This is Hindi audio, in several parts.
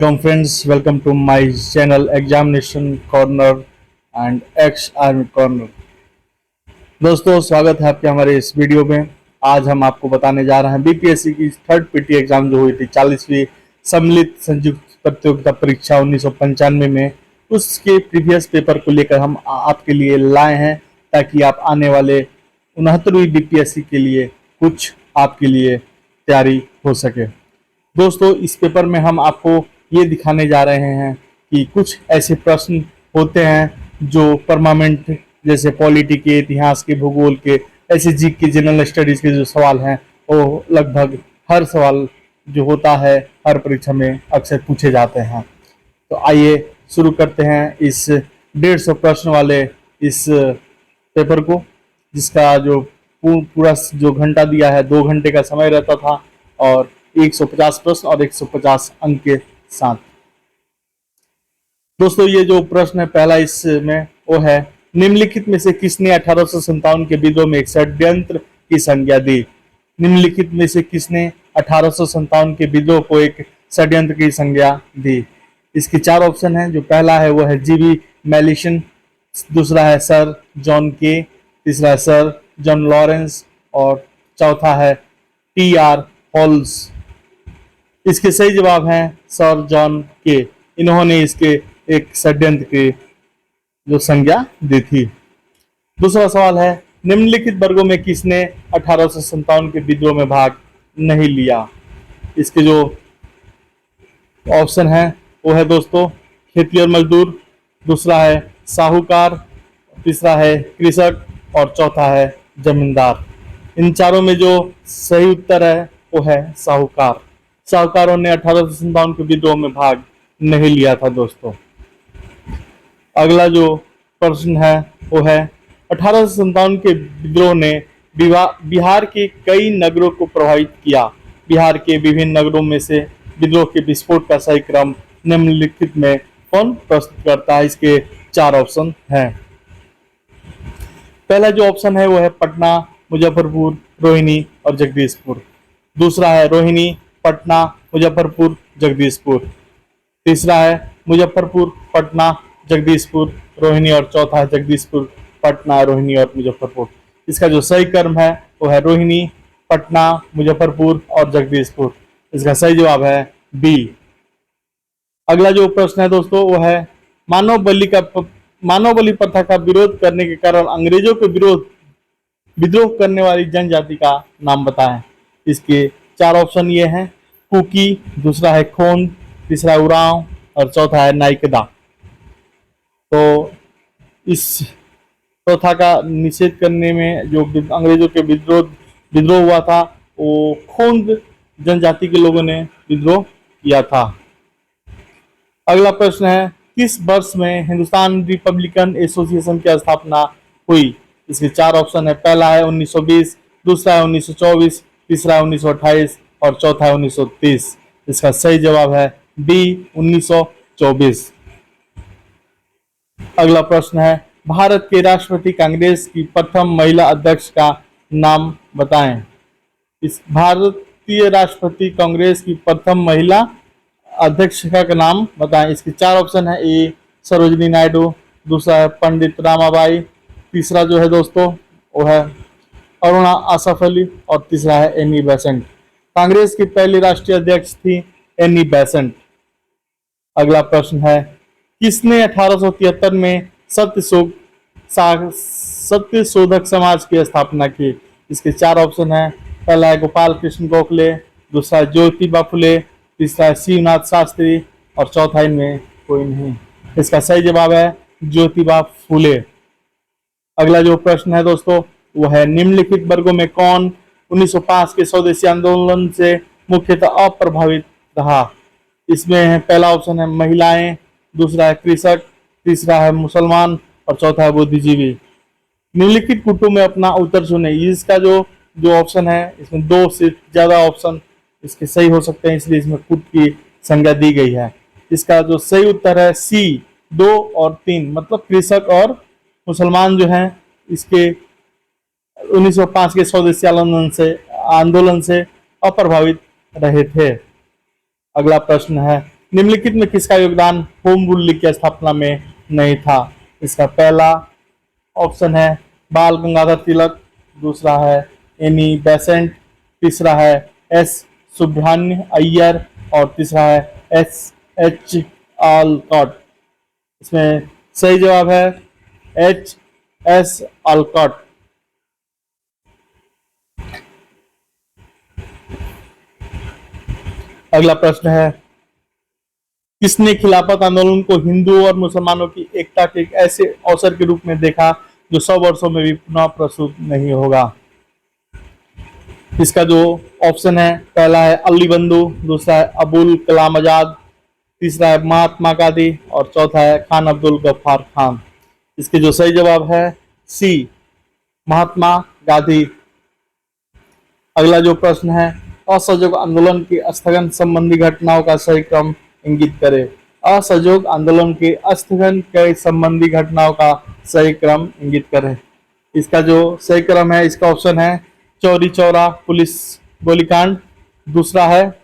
Welcome friends, welcome to my channel Examination Corner and Ex Army Corner। दोस्तों स्वागत है आपके हमारे इस वीडियो में। आज हम आपको बताने जा रहे हैं बीपीएससी की थर्ड पीटी एग्जाम जो हुई थी 40वीं सम्मिलित संयुक्त प्रतियोगिता परीक्षा 1995 में, उसके प्रीवियस पेपर को लेकर हम आपके लिए लाए हैं ताकि आप आने वाले 69वीं बीपीएससी के लिए कुछ आपके लिए तैयारी हो सके। दोस्तों इस पेपर में हम आपको ये दिखाने जा रहे हैं कि कुछ ऐसे प्रश्न होते हैं जो परमानेंट, जैसे पॉलिटी के, इतिहास के, भूगोल के, ऐसे जी के, जनरल स्टडीज के जो सवाल हैं वो लगभग हर सवाल जो होता है हर परीक्षा में अक्सर पूछे जाते हैं। तो आइए शुरू करते हैं इस 150 प्रश्न वाले इस पेपर को, जिसका जो पूरा जो घंटा दिया है 2 घंटे का समय रहता था और 150 प्रश्न और 150 अंक के साथ। दोस्तों ये जो प्रश्न है पहला इसमें वो है, निम्नलिखित में से किसने 1857 के विद्रोह में एक षड्यंत्र की संज्ञा दी। निम्नलिखित में से किसने 1857 के विद्रोह को एक षड्यंत्र की संज्ञा दी। इसके 4 ऑप्शन हैं। जो पहला है वो है जीबी मैलिसन, दूसरा है सर जॉन के, तीसरा है सर जॉन लॉरेंस और चौथा है टी.आर. हॉल्स। इसके सही जवाब हैं सर जॉन के। इन्होंने इसके एक षड्यंत्र की जो संज्ञा दी थी। दूसरा सवाल है, निम्नलिखित वर्गों में किसने 1857 के विद्रोह में भाग नहीं लिया। इसके जो ऑप्शन है वो है दोस्तों खेती और मजदूर, दूसरा है साहूकार, तीसरा है कृषक और चौथा है जमींदार। इन चारों में जो सही उत्तर है वो है साहूकार। साहूकारों ने 1857 के विद्रोह में भाग नहीं लिया था दोस्तों। अगला जो प्रश्न है वो है, 1857 के विद्रोह ने बिहार के कई नगरों को प्रभावित किया। बिहार के विभिन्न नगरों में से विद्रोह के विस्फोट का सही क्रम निम्नलिखित में कौन प्रस्तुत करता है। इसके 4 ऑप्शन हैं। पहला जो ऑप्शन है वो है पटना, मुजफ्फरपुर, रोहिणी और जगदीशपुर। दूसरा है रोहिणी, पटना, मुजफ्फरपुर, जगदीशपुर। तीसरा है मुजफ्फरपुर, पटना, जगदीशपुर, रोहिणी और चौथा है जगदीशपुर, पटना, रोहिणी और मुजफ्फरपुर। इसका जो सही क्रम है वो है रोहिणी, पटना, मुजफ्फरपुर और जगदीशपुर। इसका सही जवाब है बी। अगला जो प्रश्न है दोस्तों वो है, मानव बलि प्रथा का विरोध करने के कारण अंग्रेजों के विद्रोह करने वाली जनजाति का नाम बताएं। इसके 4 ऑप्शन ये हैं, कुकी, दूसरा है खोंद, तीसरा उरांव और चौथा है नाइकदा। तो इस प्रथा का निषेध करने में जो अंग्रेजों के विद्रोह हुआ था वो खोंद जनजाति के लोगों ने विद्रोह किया था। अगला प्रश्न है, किस वर्ष में हिंदुस्तान रिपब्लिकन एसोसिएशन की स्थापना हुई। इसके 4 ऑप्शन है। पहला है 1920, दूसरा है 1924, तीसरा है 1928 और चौथा है 1930। इसका सही जवाब है बी 1924। अगला प्रश्न है, भारत के राष्ट्रपति कांग्रेस की प्रथम महिला अध्यक्ष का नाम बताएं। इस भारतीय राष्ट्रपति कांग्रेस की प्रथम महिला अध्यक्षिका का नाम बताएं। इसके 4 ऑप्शन है। ए सरोजिनी नायडू, दूसरा है पंडित रामाबाई, तीसरा जो है दोस्तों वो है अरुणा आसफ अली और तीसरा है एनी बेसेंट। कांग्रेस की पहली राष्ट्रीय अध्यक्ष थी एनी बेसेंट। अगला प्रश्न है, किसने 1873 में सत्य शोधक समाज की स्थापना की। इसके 4 ऑप्शन है। पहला है गोपाल कृष्ण गोखले, दूसरा है ज्योतिबा फुले, तीसरा है शिवनाथ शास्त्री और चौथा इनमें कोई नहीं। इसका सही जवाब है ज्योतिबा फुले। अगला जो प्रश्न है दोस्तों वो है, निम्नलिखित वर्गों में कौन 1905 के स्वदेशी आंदोलन से मुख्यतः अप्रभावित रहा। इसमें है पहला ऑप्शन है महिलाएं, दूसरा है कृषक, तीसरा है मुसलमान और चौथा है बुद्धिजीवी। निम्नलिखित कुटुंब में अपना उत्तर चुने। इसका जो ऑप्शन है इसमें 2 से ज्यादा ऑप्शन इसके सही हो सकते हैं, इसलिए इसमें कुट की संज्ञा दी गई है। इसका जो सही उत्तर है सी 2 और 3, मतलब कृषक और मुसलमान जो हैं इसके 1905 के स्वदेशी आंदोलन से अप्रभावित रहे थे। अगला प्रश्न है, निम्नलिखित में किसका योगदान होम रूल लीग की स्थापना में नहीं था? इसका पहला ऑप्शन है बाल गंगाधर तिलक, दूसरा है एनी बेसेंट, तीसरा है एस सुब्रह्मण्य अय्यर और तीसरा है एस एच आलकॉट। इसमें सही जवाब है एच एस आलकॉट। अगला प्रश्न है किसने खिलाफत आंदोलन को हिंदुओं और मुसलमानों की एकता के एक ऐसे अवसर के रूप में देखा जो 100 वर्षों में भी पुनः प्रस्तुत नहीं होगा? इसका जो ऑप्शन है पहला है अली बंधु, दूसरा है अबुल कलाम आजाद, तीसरा है महात्मा गांधी और चौथा है खान अब्दुल गफ्फार खान। इसके जो सही जवाब है सी महात्मा गांधी। अगला जो प्रश्न है असहयोग आंदोलन के स्थगन संबंधी घटनाओं का सही क्रम इंगित करे। असहयोग आंदोलन के स्थगन के संबंधी घटनाओं का सही क्रम इंगित करे। इसका जो सही क्रम है इसका ऑप्शन है चौरी चौरा पुलिस गोलीकांड, दूसरा है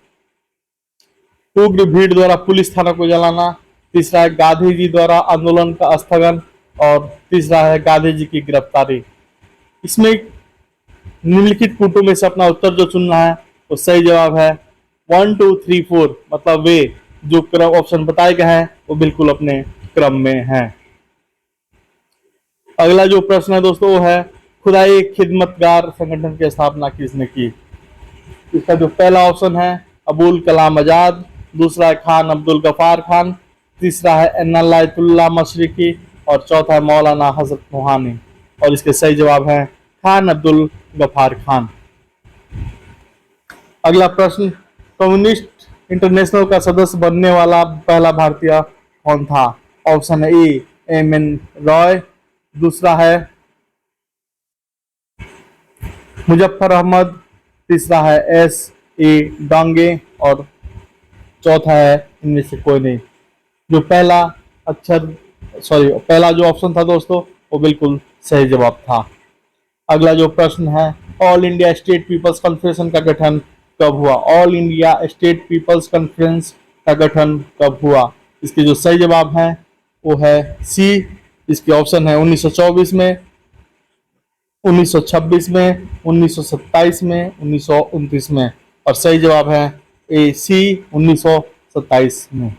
उग्र भीड़ द्वारा पुलिस थाना को जलाना, तीसरा है गांधी जी द्वारा आंदोलन का स्थगन और तीसरा है गांधी जी की गिरफ्तारी। इसमें निम्नलिखित पुटों में से अपना उत्तर जो चुनना है तो सही जवाब है 1 2 3 4, मतलब वे जो क्रम ऑप्शन बताए गए हैं वो बिल्कुल अपने क्रम में हैं। अगला जो प्रश्न है दोस्तों वो है खुदाई खिदमतगार संगठन की स्थापना किसने की? इसका जो पहला ऑप्शन है अबुल कलाम आजाद, दूसरा है खान अब्दुल गफ्फार खान, तीसरा है इनायतुल्लाह मशरिकी और चौथा है मौलाना हजरत मोहानी। और इसके सही जवाब है खान अब्दुल गफ्फार खान। अगला प्रश्न कम्युनिस्ट इंटरनेशनल का सदस्य बनने वाला पहला भारतीय कौन था? ऑप्शन है ए एम एन रॉय, दूसरा है मुजफ्फर अहमद, तीसरा है एस ए डांगे और चौथा है इनमें से कोई नहीं। जो पहला जो ऑप्शन था दोस्तों वो बिल्कुल सही जवाब था। अगला जो प्रश्न है all India state peoples conference का गठन कब हुआ? All India state peoples conference का गठन कब हुआ? इसके जो सही जवाब है वो है सी। इसके ऑप्शन है 1924 में, 1926 में, 1927 में, 1929 में और सही जवाब है ए सी 1927 में।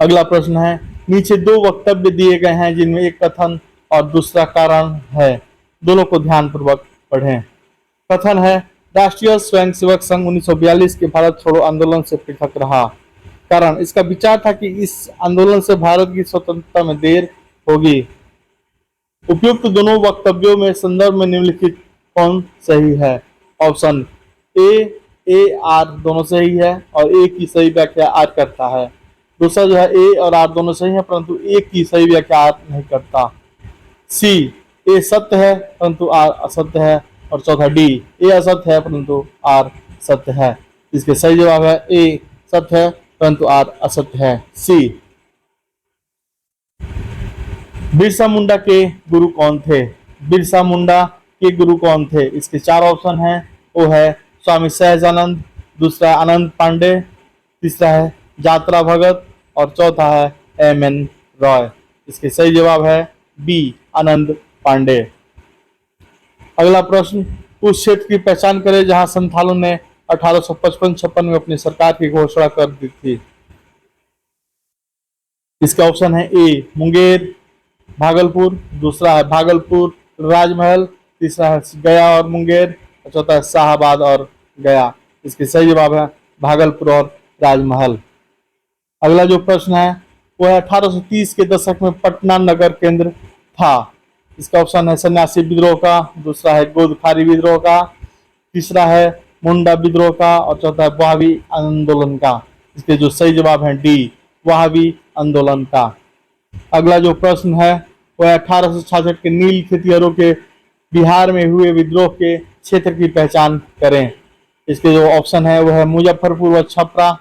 अगला प्रश्न है नीचे दो वक्तव्य दिए गए हैं जिनमें एक कथन और दूसरा कारण है, दोनों को ध्यानपूर्वक पढ़ें। कथन है राष्ट्रीय स्वयंसेवक संघ 1942 के भारत छोड़ो आंदोलन से पृथक रहा। कारण इसका विचार था कि इस आंदोलन से भारत की स्वतंत्रता में देर होगी। उपयुक्त दोनों वक्तव्यों में संदर्भ में निम्नलिखित कौन सही है? ऑप्शन ए आर दोनों सही है और ए की सही व्याख्या आर करता है। दूसरा जो है ए और आर दोनों सही है परंतु ए की सही व्याख्या आर नहीं करता। सी ए सत्य है परंतु आर असत्य है और चौथा डी ए असत्य है परंतु आर सत्य है। इसके सही जवाब है ए सत्य है परंतु आर असत्य है, सी। बिरसा मुंडा के गुरु कौन थे? बिरसा मुंडा के गुरु कौन थे? इसके चार ऑप्शन हैं, वो है स्वामी सहजानंद, दूसरा है आनंद पांडे, तीसरा है जात्रा भगत और चौथा है एम एन रॉय। इसके सही जवाब है बी आनंद पांडे। अगला प्रश्न उस क्षेत्र की पहचान करें जहां संथालों ने 1855-56 में अपनी सरकार की घोषणा कर दी थी। इसका ऑप्शन है ए मुंगेर भागलपुर, दूसरा है भागलपुर राजमहल, तीसरा है गया और मुंगेर और चौथा है शाहाबाद और गया। इसके सही जवाब है भागलपुर और राजमहल। अगला जो प्रश्न है वो है 1830 के दशक में पटना नगर केंद्र था। इसका ऑप्शन है सन्यासी विद्रोह का, दूसरा है गोदखारी विद्रोह का, तीसरा है मुंडा विद्रोह का और चौथा है वहाबी आंदोलन का। इसके जो सही जवाब है डी वहाबी आंदोलन का। अगला जो प्रश्न है वह 1866 के नील खेतिहरों के बिहार में हुए विद्रोह के क्षेत्र की पहचान करें। इसके जो ऑप्शन है वह है मुजफ्फरपुर व छपरा,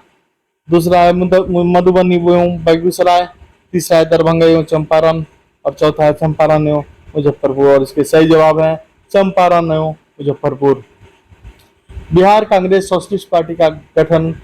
दूसरा है मधुबनी एवं बेगूसराय, तीसरा है दरभंगा एवं चंपारण और चौथा है चंपारण एवं मुजफ्फरपुर। और इसके सही जवाब है चंपारण एवं मुजफ्फरपुर। बिहार कांग्रेस सोशलिस्ट पार्टी का गठन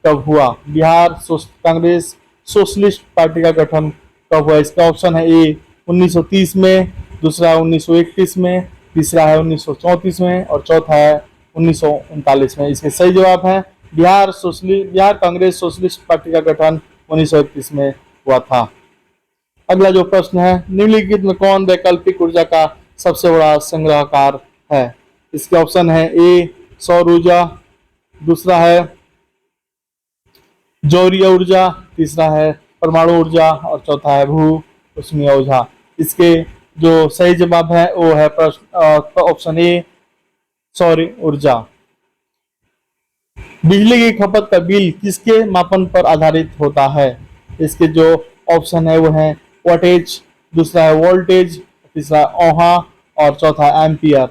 कब हुआ? कांग्रेस सोशलिस्ट पार्टी का गठन कब हुआ? इसका ऑप्शन है ए 1930 में, दूसरा है 1931 में, तीसरा है 1934 में और चौथा है 1939 में। इसके सही जवाब है बिहार कांग्रेस सोशलिस्ट पार्टी का गठन 1931 में हुआ था। अगला जो प्रश्न है, निम्नलिखित में कौन वैकल्पिक ऊर्जा का सबसे बड़ा संग्रहकार है? इसके ऑप्शन है ए सौर ऊर्जा, दूसरा है जौरीय ऊर्जा, तीसरा है परमाणु ऊर्जा और चौथा है भू ऊष्मीय ऊर्जा। इसके जो सही जवाब है वो है प्रश्न ऑप्शन ए सौर ऊर्जा। बिजली की खपत का बिल किसके मापन पर आधारित होता है? इसके जो ऑप्शन है वो है वोल्टेज, दूसरा है वोल्टेज, तीसरा ओहा और चौथा एम्पियर।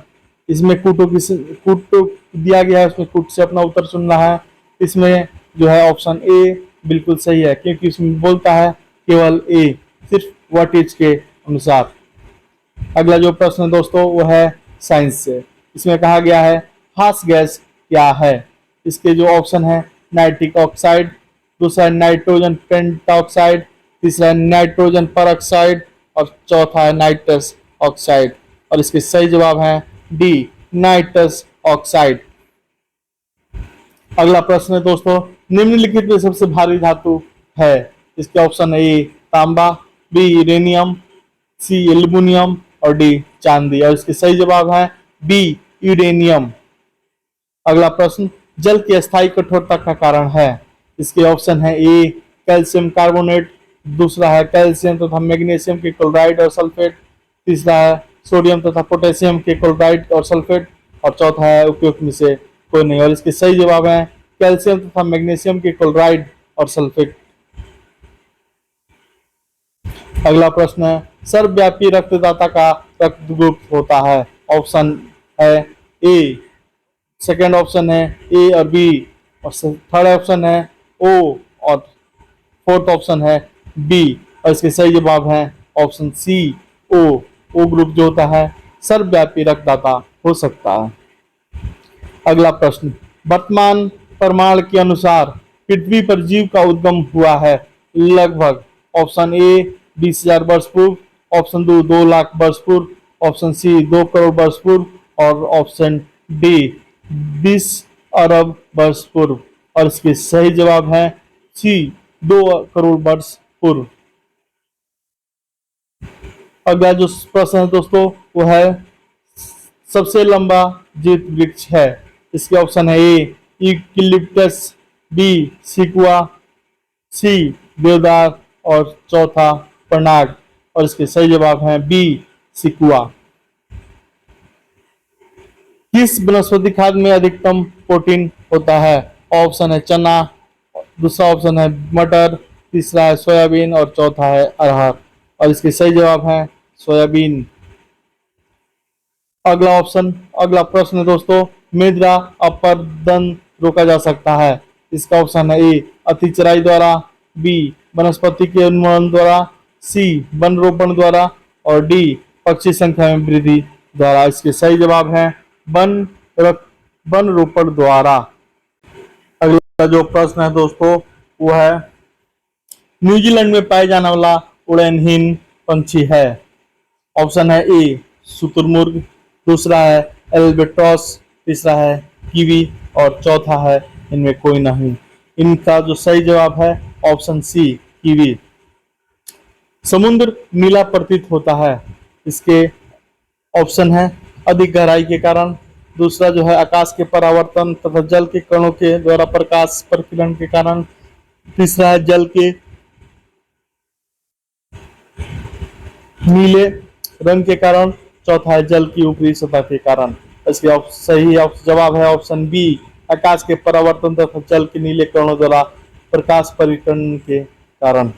इसमें कूट दिया गया है, उसमें कूट से अपना उत्तर चुनना है। इसमें जो है ऑप्शन ए बिल्कुल सही है, क्योंकि इसमें बोलता है केवल ए, सिर्फ वोल्टेज के अनुसार। अगला जो प्रश्न है दोस्तों वो है साइंस से। इसमें कहा गया है हास गैस क्या है? इसके जो ऑप्शन है नाइट्रिक ऑक्साइड, दूसरा है नाइट्रोजन पेंटाऑक्साइड, तीसरा है नाइट्रोजन परऑक्साइड और चौथा है नाइट्रस ऑक्साइड। और इसके सही जवाब है डी नाइट्रस ऑक्साइड। अगला प्रश्न है दोस्तों, निम्नलिखित में सबसे भारी धातु है? इसके ऑप्शन है ए तांबा, बी यूरेनियम, सी एल्युमिनियम और डी चांदी। और इसके सही जवाब है बी यूरेनियम। अगला प्रश्न, जल की अस्थायी कठोरता का कारण है? इसके ऑप्शन है ए कैल्शियम कार्बोनेट, दूसरा है कैल्शियम तथा मैग्नीशियम के क्लोराइड और सल्फेट, तीसरा है सोडियम तथा पोटेशियम के क्लोराइड और सल्फेट और चौथा है उपयुक्त में से कोई नहीं। और इसके सही जवाब है कैल्शियम तथा मैग्नीशियम के क्लोराइड और सल्फेट। अगला प्रश्न है, सर्वव्यापी रक्तदाता का रक्त ग्रुप होता है? ऑप्शन है ए, सेकेंड ऑप्शन है ए और बी, और थर्ड ऑप्शन है ओ और फोर्थ ऑप्शन है बी। और इसके सही जवाब है ऑप्शन सी ओ ग्रुप जो होता है सर्वव्यापी रक्तदाता हो सकता है। अगला प्रश्न, वर्तमान प्रमाण के अनुसार पृथ्वी पर जीव का उद्गम हुआ है लगभग? ऑप्शन ए 20,000 वर्ष पूर्व, ऑप्शन 2 लाख वर्ष पूर्व, ऑप्शन सी 2 करोड़ वर्ष पूर्व और ऑप्शन डी 20 अरब वर्ष पूर्व। और इसके सही जवाब है सी 2 करोड़ वर्ष पूर्व। अगला जो प्रश्न है दोस्तों वो है सबसे लंबा जीवित वृक्ष है? इसके ऑप्शन है ए यूकलिप्टस, बी सिकुआ, सी देवदार और चौथा प्रनाग। और इसके सही जवाब है बी सिकुआ। किस वनस्पति खाद्य में अधिकतम प्रोटीन होता है? ऑप्शन है चना, दूसरा ऑप्शन है मटर, तीसरा है सोयाबीन और चौथा है अरहर। और इसके सही जवाब है सोयाबीन। अगला प्रश्न है दोस्तों, मृदा अपरदन रोका जा सकता है? इसका ऑप्शन है ए अति चराई द्वारा, बी वनस्पति के उन्मूलन द्वारा, सी वन रोपण द्वारा और डी पक्षी संख्या में वृद्धि द्वारा। इसके सही जवाब है वन रोपण द्वारा। अगला जो प्रश्न है दोस्तों वो है न्यूजीलैंड में पाए जाने वाला उड़नहीन पंछी है? ऑप्शन है ए शुतुरमुर्ग, दूसरा है एल्बेट्रॉस, तीसरा है कीवी और चौथा है इनमें कोई नहीं। इनका जो सही जवाब है ऑप्शन सी कीवी। समुद्र नीला प्रतीत होता है? इसके ऑप्शन है अधिक गहराई के कारण, दूसरा जो है आकाश के परावर्तन तथा जल के कणों के द्वारा प्रकाश परिकिरण के कारण, तीसरा है जल के नीले रंग के कारण, चौथा है जल की ऊपरी सतह के कारण। इसके सही जवाब है ऑप्शन बी आकाश के परावर्तन तथा जल के नीले कणों द्वारा प्रकाश परिकरण के कारण।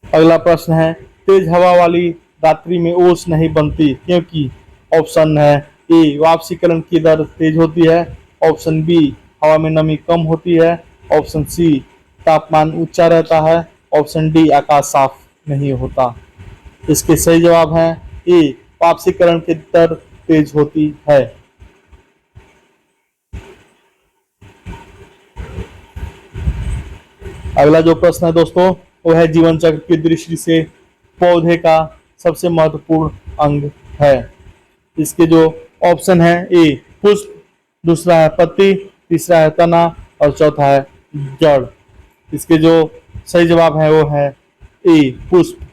अगला प्रश्न है तेज हवा वाली रात्रि में ओस नहीं बनती क्योंकि? ऑप्शन है ए वाष्पीकरण की दर तेज होती है, ऑप्शन बी हवा में नमी कम होती है, ऑप्शन सी तापमान ऊंचा रहता है, ऑप्शन डी आकाश साफ नहीं होता। इसके सही जवाब है ए वाष्पीकरण की दर तेज होती है। अगला जो प्रश्न है दोस्तों वो है जीवन चक्र की दृष्टि से पौधे का सबसे महत्वपूर्ण अंग है। इसके जो ऑप्शन है ए पुष्प, दूसरा है पत्ती, तीसरा है तना और चौथा है जड़। इसके जो सही जवाब है वो है ए पुष्प।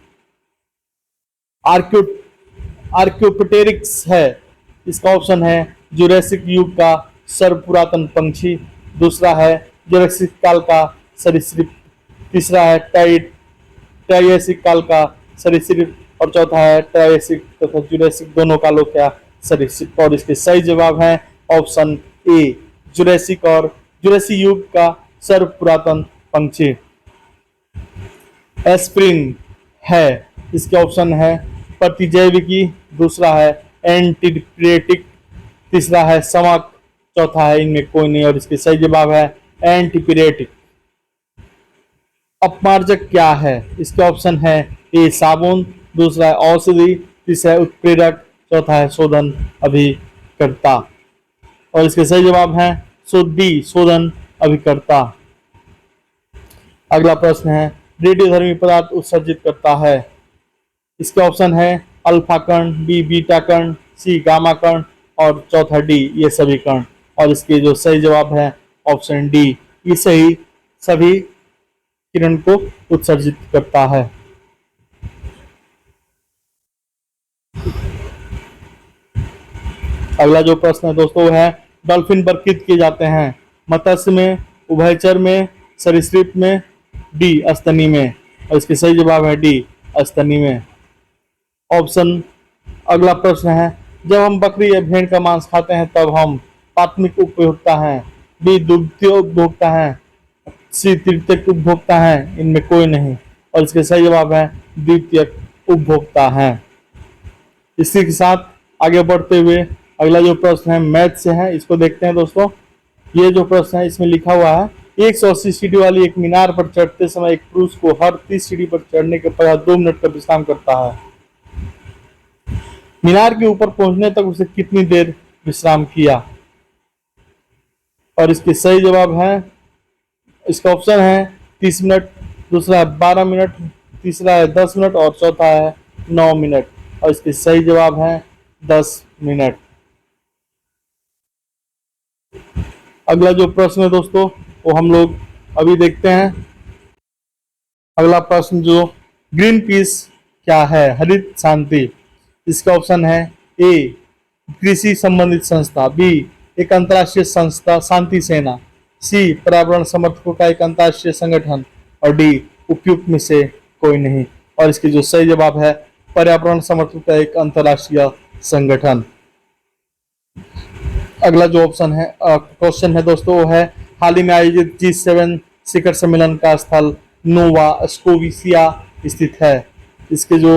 आर्क्यू आर्क्योप्टेरिक्स है, इसका ऑप्शन है जुरैसिक युग का सर्वपुरातन पंछी, दूसरा है जुरैसिक काल का सरीसृप, तीसरा है ट्रायसिक काल का सरीसृप और चौथा है ट्रायसिक तथा जुरैसिक दोनों कालों का सरीसृप। और इसके सही जवाब है ऑप्शन ए जुरैसिक और जुरैसिक युग का सर्वपुरातन पंछी। एस्प्रिन है, इसके ऑप्शन है प्रतिजैविकी, दूसरा है एंटीपिरेटिक, तीसरा है समक, चौथा है इनमें कोई नहीं और इसके सही जवाब है एंटीपिरेटिक। अपमार्जक क्या है? इसके ऑप्शन है ए साबुन, दूसरा है औषधि, तीसरा है उत्प्रेरक, चौथा है शोधन अभिकर्ता और इसके सही जवाब है डी शोधन अभिकर्ता। अगला प्रश्न है रेडियोधर्मी पदार्थ उत्सर्जित करता है। इसके ऑप्शन है अल्फा कण, बी बीटा कण, सी गामा कण और चौथा डी ये सभी कण। और इसके जो सही जवाब है ऑप्शन डी ये सही सभी किरण को उत्सर्जित करता है। अगला जो प्रश्न है दोस्तों वो है डॉल्फिन वर्गीकृत किए जाते हैं मत्स्य में, उभयचर में, सरीसृप में, डी स्तनी में और इसके सही जवाब है डी स्तनी में। ऑप्शन अगला प्रश्न है जब हम बकरी या भेड़ का मांस खाते हैं तब हम प्राथमिक उपभोक्ता हैं, बी द्वितीय उपभोक्ता हैं, सी तृतीयक उपभोक्ता हैं, इनमें कोई नहीं और इसके सही जवाब है द्वितीय उपभोक्ता हैं। इसी के साथ आगे बढ़ते हुए अगला जो प्रश्न है मैथ से है, इसको देखते हैं दोस्तों। ये जो प्रश्न है इसमें लिखा हुआ है 180 सीढ़ी वाली एक मीनार पर चढ़ते समय एक पुरुष को हर 30 सीढ़ी पर चढ़ने के पश्चात 2 मिनट का विश्राम करता है। मीनार के ऊपर पहुंचने तक उसे कितनी देर विश्राम किया? और इसके सही जवाब है इसका ऑप्शन है 30 मिनट, दूसरा है 12 मिनट, तीसरा है 10 मिनट और चौथा है 9 मिनट और इसके सही जवाब है 10 मिनट। अगला जो प्रश्न है दोस्तों वो हम लोग अभी देखते हैं। अगला प्रश्न जो ग्रीन पीस क्या है? हरित शांति। इसका ऑप्शन है ए कृषि संबंधित संस्था, बी एक अंतर्राष्ट्रीय संस्था शांति सेना, सी पर्यावरण समर्थकों का एक अंतर्राष्ट्रीय संगठन और डी उपयुक्त में से कोई नहीं और इसकी जो सही जवाब है पर्यावरण समर्थकों का एक अंतर्राष्ट्रीय संगठन। अगला जो ऑप्शन है क्वेश्चन है दोस्तों वो है हाल ही में आयोजित G7 शिखर सम्मेलन का स्थल नोवा स्कोविसिया स्थित है। इसके जो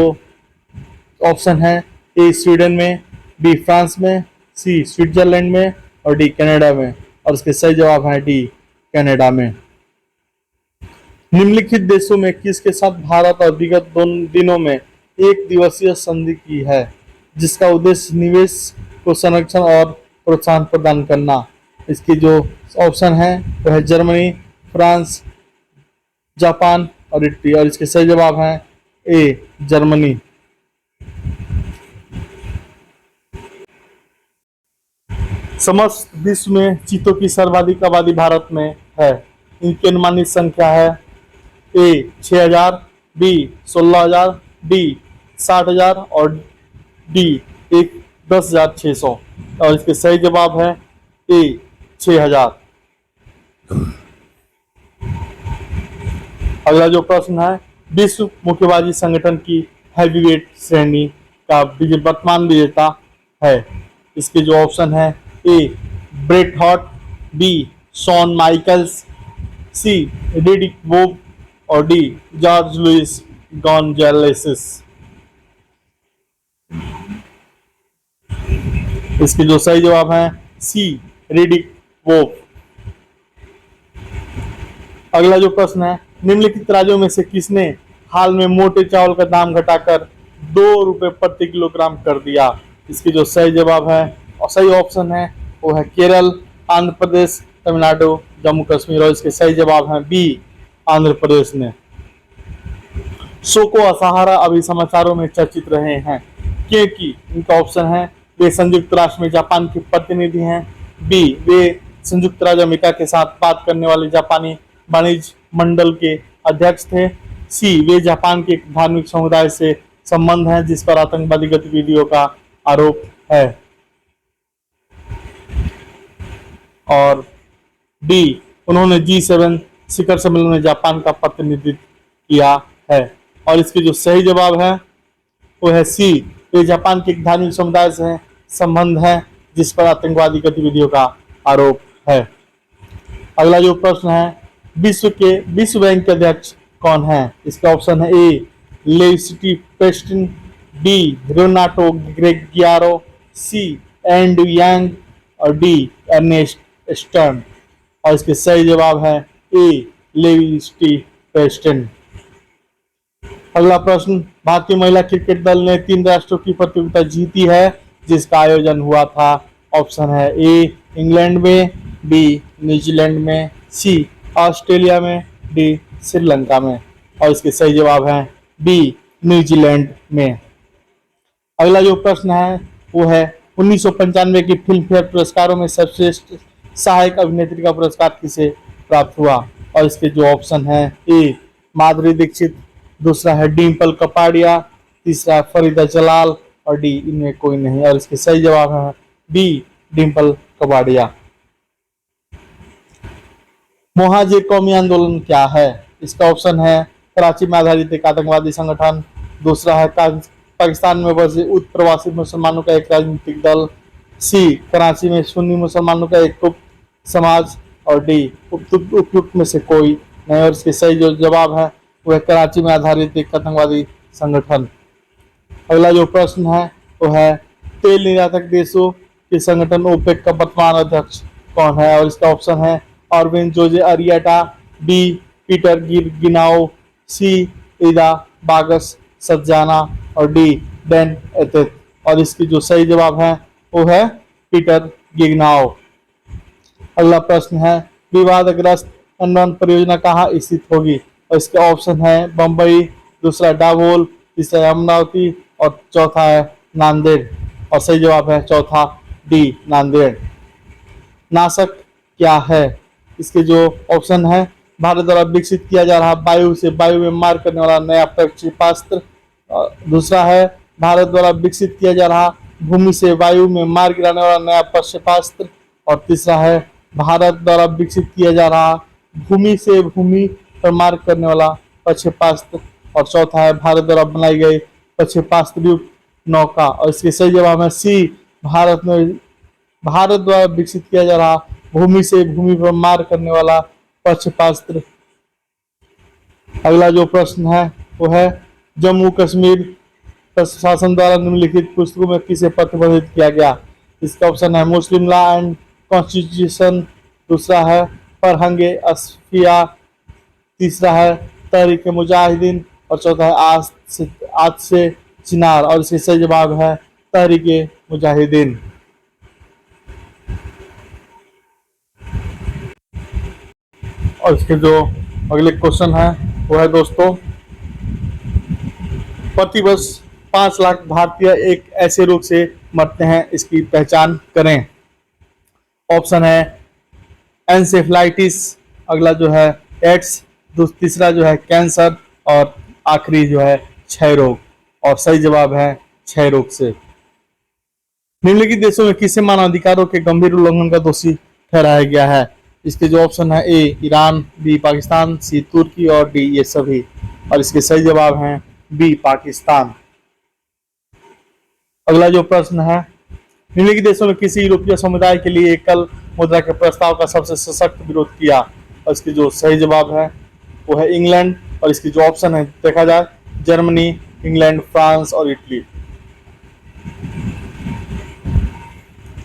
ऑप्शन है ए स्वीडन में, बी फ्रांस में, सी स्विट्जरलैंड में और डी कनाडा में और इसके सही जवाब है डी कनाडा में। निम्नलिखित देशों में किसके साथ भारत और विगत 2 दिनों में एक दिवसीय संधि की है जिसका उद्देश्य निवेश को संरक्षण और प्रोत्साहन प्रदान करना? इसकी जो ऑप्शन है वो है जर्मनी, फ्रांस, जापान और इटली और इसके सही जवाब है ए जर्मनी। समस्त विश्व में चीतों की सर्वाधिक आबादी भारत में है। इनकी अनुमानित संख्या है ए 6000, बी 16000, डी 60000 और डी 10,600 और इसके सही जवाब है ए 6000। अगला जो प्रश्न है विश्व मुक्केबाजी संगठन की हैवीवेट श्रेणी का वर्तमान विजेता है। इसके जो ऑप्शन है a Bret Hart, b Shawn Michaels, c Riddick Bowe और डी जॉर्ज लुइस गॉन्जालेसिस। इसके जो सही जवाब है सी रिडिक वोब। अगला जो प्रश्न है निम्नलिखित राज्यों में से किसने हाल में मोटे चावल का दाम घटाकर 2 रुपए प्रति किलोग्राम कर दिया? इसकी जो सही जवाब है और सही ऑप्शन है वो है केरल, आंध्र प्रदेश, तमिलनाडु, जम्मू कश्मीर और इसके सही जवाब है बी आंध्र प्रदेश ने। शोको असहारा अभी समाचारों में चर्चित रहे हैं क्योंकि इनका ऑप्शन है वे संयुक्त राष्ट्र में जापान के प्रतिनिधि हैं, बी वे संयुक्त राज्य अमेरिका के साथ बात करने वाले जापानी वाणिज्य मंडल के अध्यक्ष थे, सी वे जापान के धार्मिक समुदाय से संबंध हैं जिस पर आतंकवादी गतिविधियों का आरोप है, और डी उन्होंने G7 शिखर सम्मेलन में जापान का प्रतिनिधित्व किया है। और इसके जो सही जवाब है वो है सी वे जापान के धार्मिक समुदाय से संबंध है जिस पर आतंकवादी गतिविधियों का आरोप है। अगला जो प्रश्न है विश्व बैंक के अध्यक्ष कौन है? इसका ऑप्शन है ए लेविस्टी पेस्टिन, बी रेनाटो ग्रेगियारो, सी एंड्रू यांग और डी अर्नेस्ट स्टर्न। और इसके सही जवाब है ए लेविस्टी पेस्टिन। अगला प्रश्न भारतीय महिला क्रिकेट दल ने 3 राष्ट्रों की प्रतियोगिता जीती है जिसका आयोजन हुआ था। ऑप्शन है ए इंग्लैंड में, बी न्यूजीलैंड में, सी ऑस्ट्रेलिया में, डी श्रीलंका में। और इसके सही जवाब है बी न्यूजीलैंड में। अगला जो प्रश्न है वो है 1995 की फिल्म फेयर पुरस्कारों में सर्वश्रेष्ठ सहायक अभिनेत्री का पुरस्कार किसे प्राप्त हुआ? और इसके जो ऑप्शन है ए माधुरी दीक्षित, दूसरा है डिम्पल कपाड़िया, तीसरा है फरीदा जलाल और डी इनमें कोई नहीं। और इसके सही जवाब है बी डिम्पल कपाड़िया। मोहाजिर कौमी आंदोलन क्या है? इसका ऑप्शन है कराची में आधारित एक आतंकवादी संगठन, दूसरा है पाकिस्तान में बसे उत्प्रवासी मुसलमानों का एक राजनीतिक दल, सी कराची में सुन्नी मुसलमानों का एक गुप्त समाज और डी उपयुक्त में से कोई नहीं। और इसके सही जो जवाब है वह कराची में आधारित एक आतंकवादी संगठन। अगला जो प्रश्न है वो है तेल निर्यातक देशों के संगठन ओपेक का वर्तमान अध्यक्ष कौन है? और इसका ऑप्शन है अरविंद जोजे अरियाटा, बी पीटर गिनाओ, सी ईदा बागस सज्जाना और डी डैन एतेत। और इसकी जो सही जवाब है वो है पीटर गिनाओ। अगला प्रश्न है विवादग्रस्त अंडमान परियोजना कहाँ स्थित होगी? और इसके ऑप्शन है बम्बई, दूसरा डाबोल, तीसरा अमरावती और चौथा है नांदेड़। और सही जवाब है चौथा डी नांदेड़। नाशक क्या है? इसके जो ऑप्शन है भारत द्वारा विकसित किया जा रहा वायु से वायु में मार करने वाला नया प्रक्षेपास्त्र, दूसरा है भारत द्वारा विकसित किया जा रहा भूमि से वायु में मार गिराने वाला नया प्रक्षेपास्त्र, और तीसरा है भारत द्वारा विकसित किया जा रहा भूमि से भूमि पर मार करने वाला प्रक्षेपास्त्र, और चौथा है भारत द्वारा बनाई गई प्रक्षेपास्त्र युक्त नौका। और इसके सही जवाब है सी भारत द्वारा विकसित किया जा रहा भूमि से भूमि पर मार करने वाला प्रक्षेपास्त्र। अगला जो प्रश्न है वो है जम्मू कश्मीर प्रशासन द्वारा निम्नलिखित पुस्तकों में किसे प्रतिबंधित किया गया? इसका ऑप्शन है मुस्लिम लॉ एंड कॉन्स्टिट्यूशन, दूसरा है फरहंगे असफिया, तीसरा है तहरीक मुजाहिदीन और चौथा है आज से चिनार। और इसका सही जवाब है तहरीक मुजाहिदीन। और इसके जो अगले क्वेश्चन है वो है दोस्तों प्रतिवर्ष 5 लाख भारतीय एक ऐसे रोग से मरते हैं, इसकी पहचान करें। ऑप्शन है एंसेफ्लाइटिस, अगला जो है एड्स, तीसरा जो है कैंसर और आखिरी जो है क्षय रोग। और सही जवाब है क्षय रोग से। निम्नलिखित देशों में किसे मानवाधिकारों के गंभीर उल्लंघन का दोषी ठहराया गया है? इसके जो ऑप्शन है ए ईरान, बी पाकिस्तान, सी तुर्की और डी ये सभी। और इसके सही जवाब हैं बी पाकिस्तान। अगला जो प्रश्न है निम्नलिखित देशों में किसी यूरोपीय समुदाय के लिए एकल मुद्रा के प्रस्ताव का सबसे सशक्त विरोध किया? और इसकी जो सही जवाब है वो है इंग्लैंड। और इसकी जो ऑप्शन है देखा जाए जर्मनी, इंग्लैंड, फ्रांस और इटली।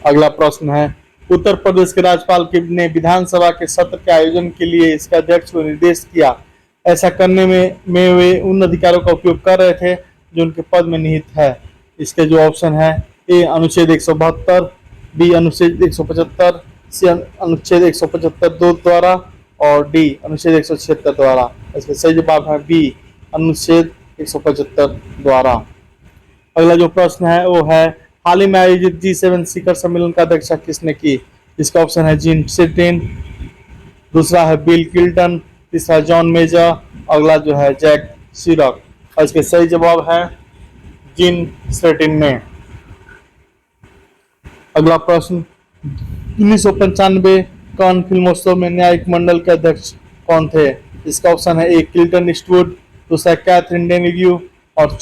अगला प्रश्न है उत्तर प्रदेश के राज्यपाल ने विधानसभा के सत्र के आयोजन के लिए इसके अध्यक्ष को निर्देश किया। ऐसा करने में वे उन अधिकारों का उपयोग कर रहे थे जो उनके पद में निहित है। इसके जो ऑप्शन है ए अनुच्छेद 172, बी अनुच्छेद 175, सी अनुच्छेद 175(2) द्वारा और डी अनुच्छेद 176 द्वारा। इसका सही जवाब है बी अनुच्छेद 175 द्वारा। अगला जो प्रश्न है वो है हाल ही में आयोजित G7 शिखर सम्मेलन का अध्यक्षता किसने की? इसका ऑप्शन है जिन सेटिन, दूसरा है बिल क्लिंटन, तीसरा जॉन मेजर, अगला जो है जैक शिराक। और इसके सही जवाब है जिन सेटिन ने। अगला प्रश्न 1995 कान फिल्मोत्सव में न्यायिक मंडल के अध्यक्ष कौन थे? इसका ऑप्शन है ए क्लिंटन ईस्टवुड, दूसरा कैथरीन डेन्यू और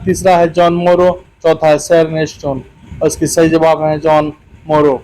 तीसरा है जॉन मोरो, चौथा है शैरन स्टोन। और इसकी सही जवाब है जॉन मोरो।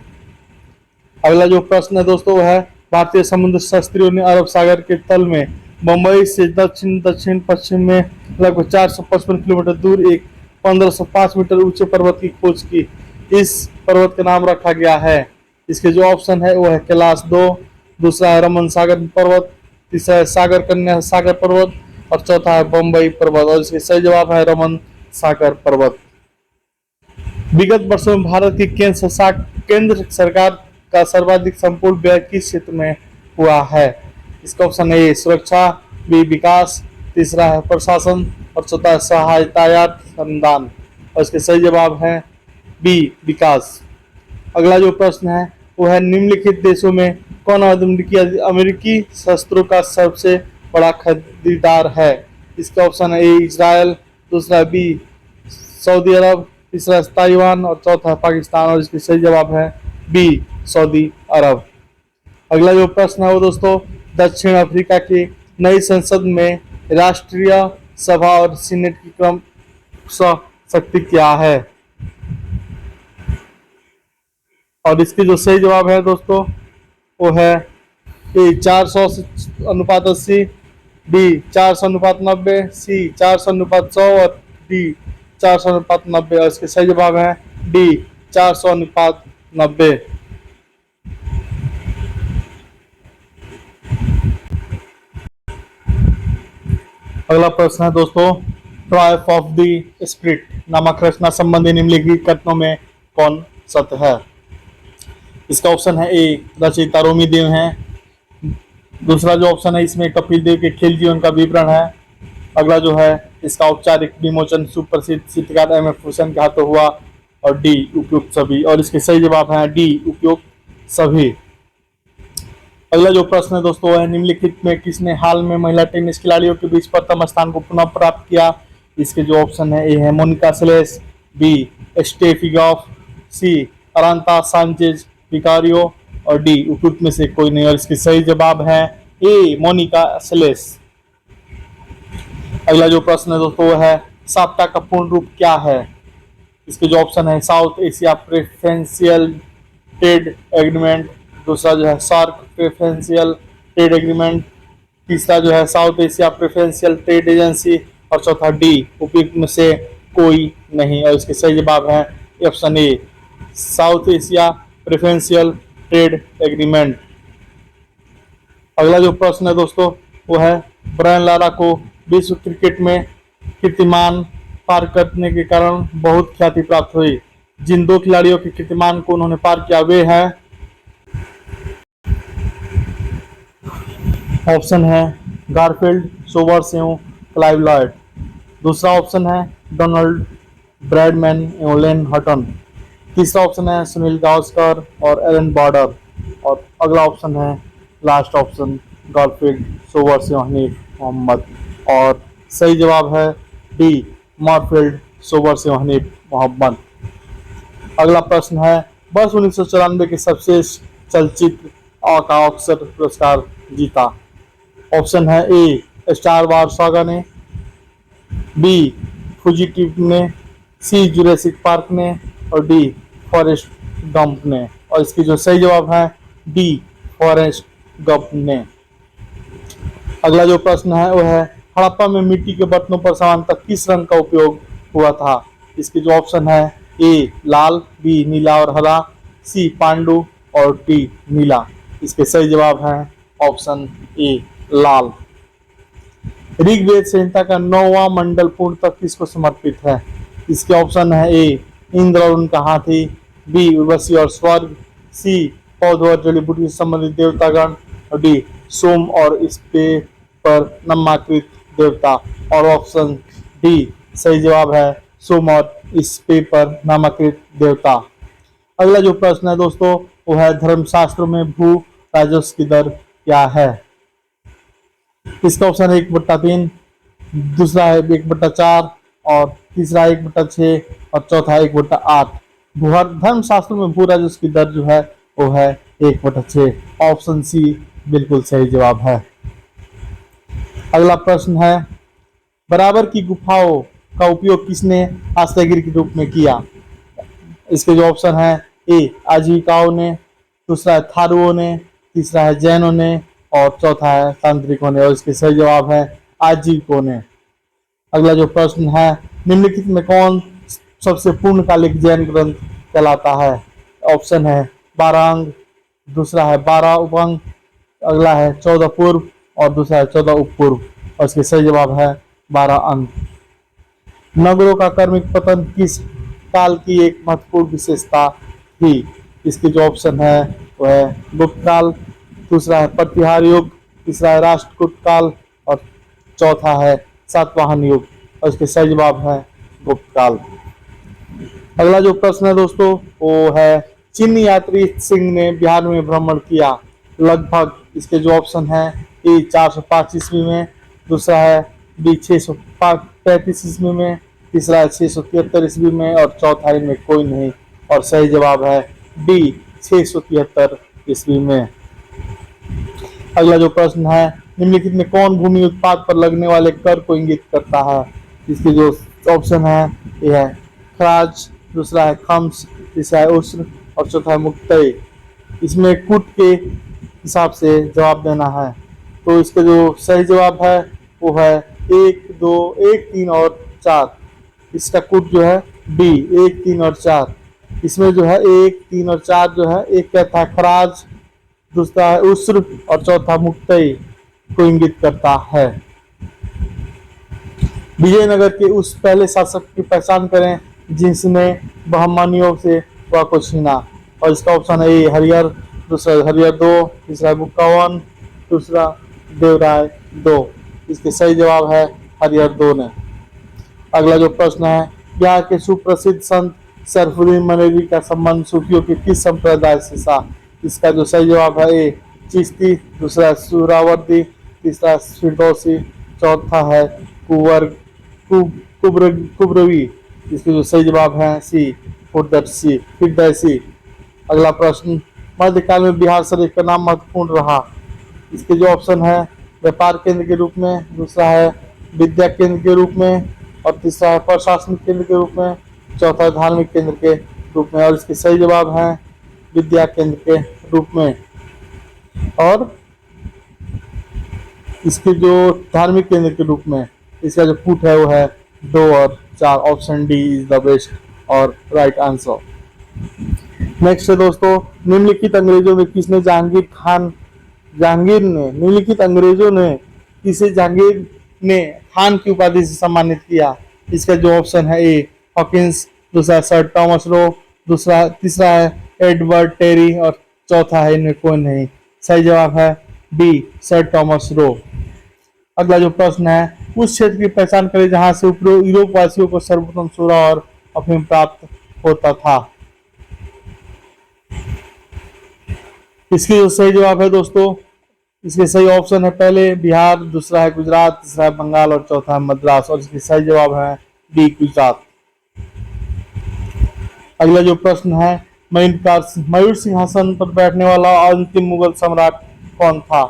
अगला जो प्रश्न है दोस्तों वो है भारतीय समुद्र शास्त्रियों ने अरब सागर के तल में मुंबई से दक्षिण दक्षिण पश्चिम में लगभग 455 किलोमीटर दूर एक 1505 मीटर ऊंचे पर्वत की खोज की। इस पर्वत का नाम रखा गया है। इसके जो ऑप्शन है वो है कैलाश 2, दूसरा है रमन सागर पर्वत, तीसरा है सागर कन्या सागर पर्वत और चौथा है बम्बई पर्वत। और इसके सही जवाब है रमन सागर पर्वत। विगत वर्षों में भारत की केंद्र सरकार का सर्वाधिक संपूर्ण व्यय किस क्षेत्र में हुआ है? इसका ऑप्शन है सुरक्षा, बी विकास, तीसरा है प्रशासन और चौथा है सहायतायात अनुदान। और इसके सही जवाब है बी विकास। अगला जो प्रश्न है वो है निम्नलिखित देशों में कौन अमेरिकी शस्त्रों का सबसे बड़ा खरीदार है? इसका ऑप्शन है ए इजराइल, दूसरा बी सऊदी अरब, तीसरा ताइवान और चौथा पाकिस्तान। और इसकी सही जवाब है बी सऊदी अरब। अगला जो प्रश्न है वो दोस्तों दक्षिण अफ्रीका की नई संसद में राष्ट्रीय सभा और सीनेट की क्रम शक्ति क्या है? और इसकी जो सही जवाब है दोस्तों वो है ए 400:80, बी 400:90, सी 400:100 और डी 400:90। और इसके सही जवाब है डी 400:90। अगला प्रश्न है दोस्तों ट्रायम्फ ऑफ द स्पिरिट नामक रचना संबंधी निम्नलिखित कथनों में कौन सत्य है? इसका ऑप्शन है ए रचयिता रोमी देव हैं, दूसरा जो ऑप्शन है इसमें कपिल देव के खेल जीवन का विवरण है, अगला जो है इसका औपचारिक विमोचन सुप्रसिद्ध चित्रकार एम.एफ. हुसैन के हाथों हुआ और डी उपयुक्त सभी। और इसके सही जवाब है डी उपयुक्त सभी। अगला जो प्रश्न है दोस्तों है निम्नलिखित में किसने हाल में महिला टेनिस खिलाड़ियों के बीच प्रथम स्थान को पुनः प्राप्त किया? इसके जो ऑप्शन है ए है मोनिका सेलेस, बी स्टेफी गॉफ, सी अरांता सांचेज विकारियो और डी उपयुक्त में से कोई नहीं। और इसके सही जवाब है ए मोनिका सेलेस। अगला जो प्रश्न है दोस्तों वो है साप्ता का पूर्ण रूप क्या है? इसके जो ऑप्शन है south Asia preferential trade agreement, दूसरा जो है सार्क प्रेफरेंशियल ट्रेड एग्रीमेंट, तीसरा जो है south Asia preferential trade agency और चौथा डी उपयुक्त में से कोई नहीं। और इसके सही जवाब है ऑप्शन ए south Asia preferential trade agreement. अगला जो प्रश्न है दोस्तों वो है ब्रायन लारा को विश्व क्रिकेट में कीर्तिमान पार करने के कारण बहुत ख्याति प्राप्त हुई। जिन दो खिलाड़ियों के कीर्तिमान को उन्होंने पार किया वे हैं, ऑप्शन है गारफील्ड, सोबर्स एवं क्लाइव लॉयड, दूसरा ऑप्शन है डोनाल्ड ब्रैडमैन एवं लेन हटन, तीसरा ऑप्शन है सुनील गावस्कर और एलन बॉर्डर और अगला ऑप्शन है लास्ट ऑप्शन गारफील्ड, सोबर्स एवं हनीफ मोहम्मद। और सही जवाब है डी मॉरफील्ड, सोबर्स एवं हनीफ मोहम्मद। अगला प्रश्न है वर्ष 1994 के सर्वश्रेष्ठ चलचित्र का ऑस्कर पुरस्कार जीता। ऑप्शन है ए स्टार वार्स सागा ने, बी फुजिटिव ने, सी जुरासिक पार्क ने और डी फॉरेस्ट गंप ने। और इसकी जो सही जवाब है डी फॉरेस्ट गंप ने। अगला जो प्रश्न है वो है हड़प्पा में मिट्टी के बर्तनों पर सामान्यतः किस रंग का उपयोग हुआ था? इसके जो ऑप्शन है ए लाल, बी नीला और हरा, सी पांडु और डी नीला। इसके सही जवाब है ऑप्शन ए लाल। ऋग्वेद संहिता का 9वां मंडल पूर्णतः किसको समर्पित है? इसके ऑप्शन है ए इंद्र और उनका हाथी, बी उर्वशी और स्वर्ग, सी पौधों और जड़ी बूटी से संबंधित देवतागण और डी सोम और इस पे पर नामांकित देवता। और ऑप्शन डी सही जवाब है सोम और इस पे पर नामांकित देवता। अगला जो प्रश्न है दोस्तों वो है धर्मशास्त्र में भू राजस्व की दर क्या है। इसका ऑप्शन है 1/3, दूसरा है 1/4 और तीसरा 1/6 और चौथा 1/8। धर्मशास्त्र में भू राजस्व की दर जो है वो है 1/6। ऑप्शन सी बिल्कुल सही जवाब है। अगला प्रश्न है बराबर की गुफाओं का उपयोग किसने आश्रयगृह के रूप में किया। इसके जो ऑप्शन है ए आजीविकाओं ने, दूसरा है थारुओं ने, तीसरा है जैनों ने और चौथा है तांत्रिकों ने। और इसके सही जवाब है आजीविकों ने। अगला जो प्रश्न है निम्नलिखित में कौन सबसे पूर्णकालिक जैन ग्रंथ कहलाता है। ऑप्शन है 12 अंग, दूसरा है 12 उपअंग, अगला है 14 पूर्व और दूसरा है 14 उपपूर्व। और इसके सही जवाब है 12 अंग। नगरों का क्रमिक पतन किस काल की एक महत्वपूर्ण विशेषता थी। इसके जो ऑप्शन है वो है गुप्त काल, दूसरा है प्रतिहार युग, तीसरा है राष्ट्रकूट काल और चौथा है सातवाहन युग। और इसके सही जवाब है गुप्त काल। अगला जो प्रश्न है दोस्तों वो है चीनी यात्री सिंह ने बिहार में भ्रमण किया लगभग। इसके जो ऑप्शन है ए 405 ईस्वी में, दूसरा है बी 635 ईस्वी में, तीसरा है 673 ईस्वी में और चौथा इनमें कोई नहीं। और सही जवाब है डी 673 ईस्वी में। अगला जो प्रश्न है निम्नलिखित में कौन भूमि उत्पाद पर लगने वाले कर को इंगित करता है। इसके जो ऑप्शन है ये है खराज, दूसरा है खम्स, तीसरा है उस्र और चौथा है मुक्तई। इसमें कूट के हिसाब से जवाब देना है। तो इसके जो सही जवाब है वो है 1, 2, 1, 3 और 4। इसका कूट जो है बी 1, 3 और 4। इसमें जो है 1, 3 और 4 जो है एक कहता है खराज, दूसरा है उस्र और चौथा मुक्तई को इंगित करता है। विजयनगर के उस पहले शासक की पहचान करें जिसने बहमानियों से वह को छीना। और इसका ऑप्शन है ए हरिहर, दूसरा हरिहर 2, तीसरा बुक्का 1, दूसरा देवराय 2। इसके सही जवाब है हरिहर 2 ने। अगला जो प्रश्न है बिहार के सुप्रसिद्ध संत सरफुद्दीन मनेरी का संबंध सूफियों के किस संप्रदाय से था। इसका जो सही जवाब है ए चिश्ती, दूसरा सुहरावर्दी, तीसरा फिरदौसी, चौथा है कुबरवी। इसके जो सही जवाब है सी फिरदौसी। अगला प्रश्न मध्यकाल में बिहार शरीफ का नाम महत्वपूर्ण रहा। इसके जो ऑप्शन है व्यापार केंद्र के रूप में, दूसरा है विद्या केंद्र के रूप में और तीसरा है प्रशासनिक केंद्र के रूप में, चौथा है धार्मिक केंद्र के रूप में। और इसके सही जवाब है विद्या केंद्र के रूप में। और इसके जो धार्मिक केंद्र के रूप में इसका जो पुट है वो है 2 और 4। Option D is the best और राइट आंसर। नेक्स्ट है दोस्तों निम्नलिखित अंग्रेजों में किसने निम्नलिखित अंग्रेजों ने किसे जहांगीर ने खान की उपाधि से सम्मानित किया। इसका जो ऑप्शन है ए हॉकिंस, दूसरा सर टॉमस रो, तीसरा है एडवर्ड टेरी और चौथा है इनमें कोई नहीं। सही जवाब है बी सर टॉमस रो। अगला जो प्रश्न है उस क्षेत्र की पहचान करें जहां से यूरोप वासियों को सर्वप्रथम सोरा और अफीम प्राप्त होता था। इसकी जो सही जवाब है दोस्तों इसके सही ऑप्शन है पहले बिहार, दूसरा है गुजरात, तीसरा है बंगाल और चौथा है मद्रास। और इसकी सही जवाब है डी गुजरात। अगला जो प्रश्न है मयूर सिंहासन पर बैठने वाला अंतिम मुगल सम्राट कौन था।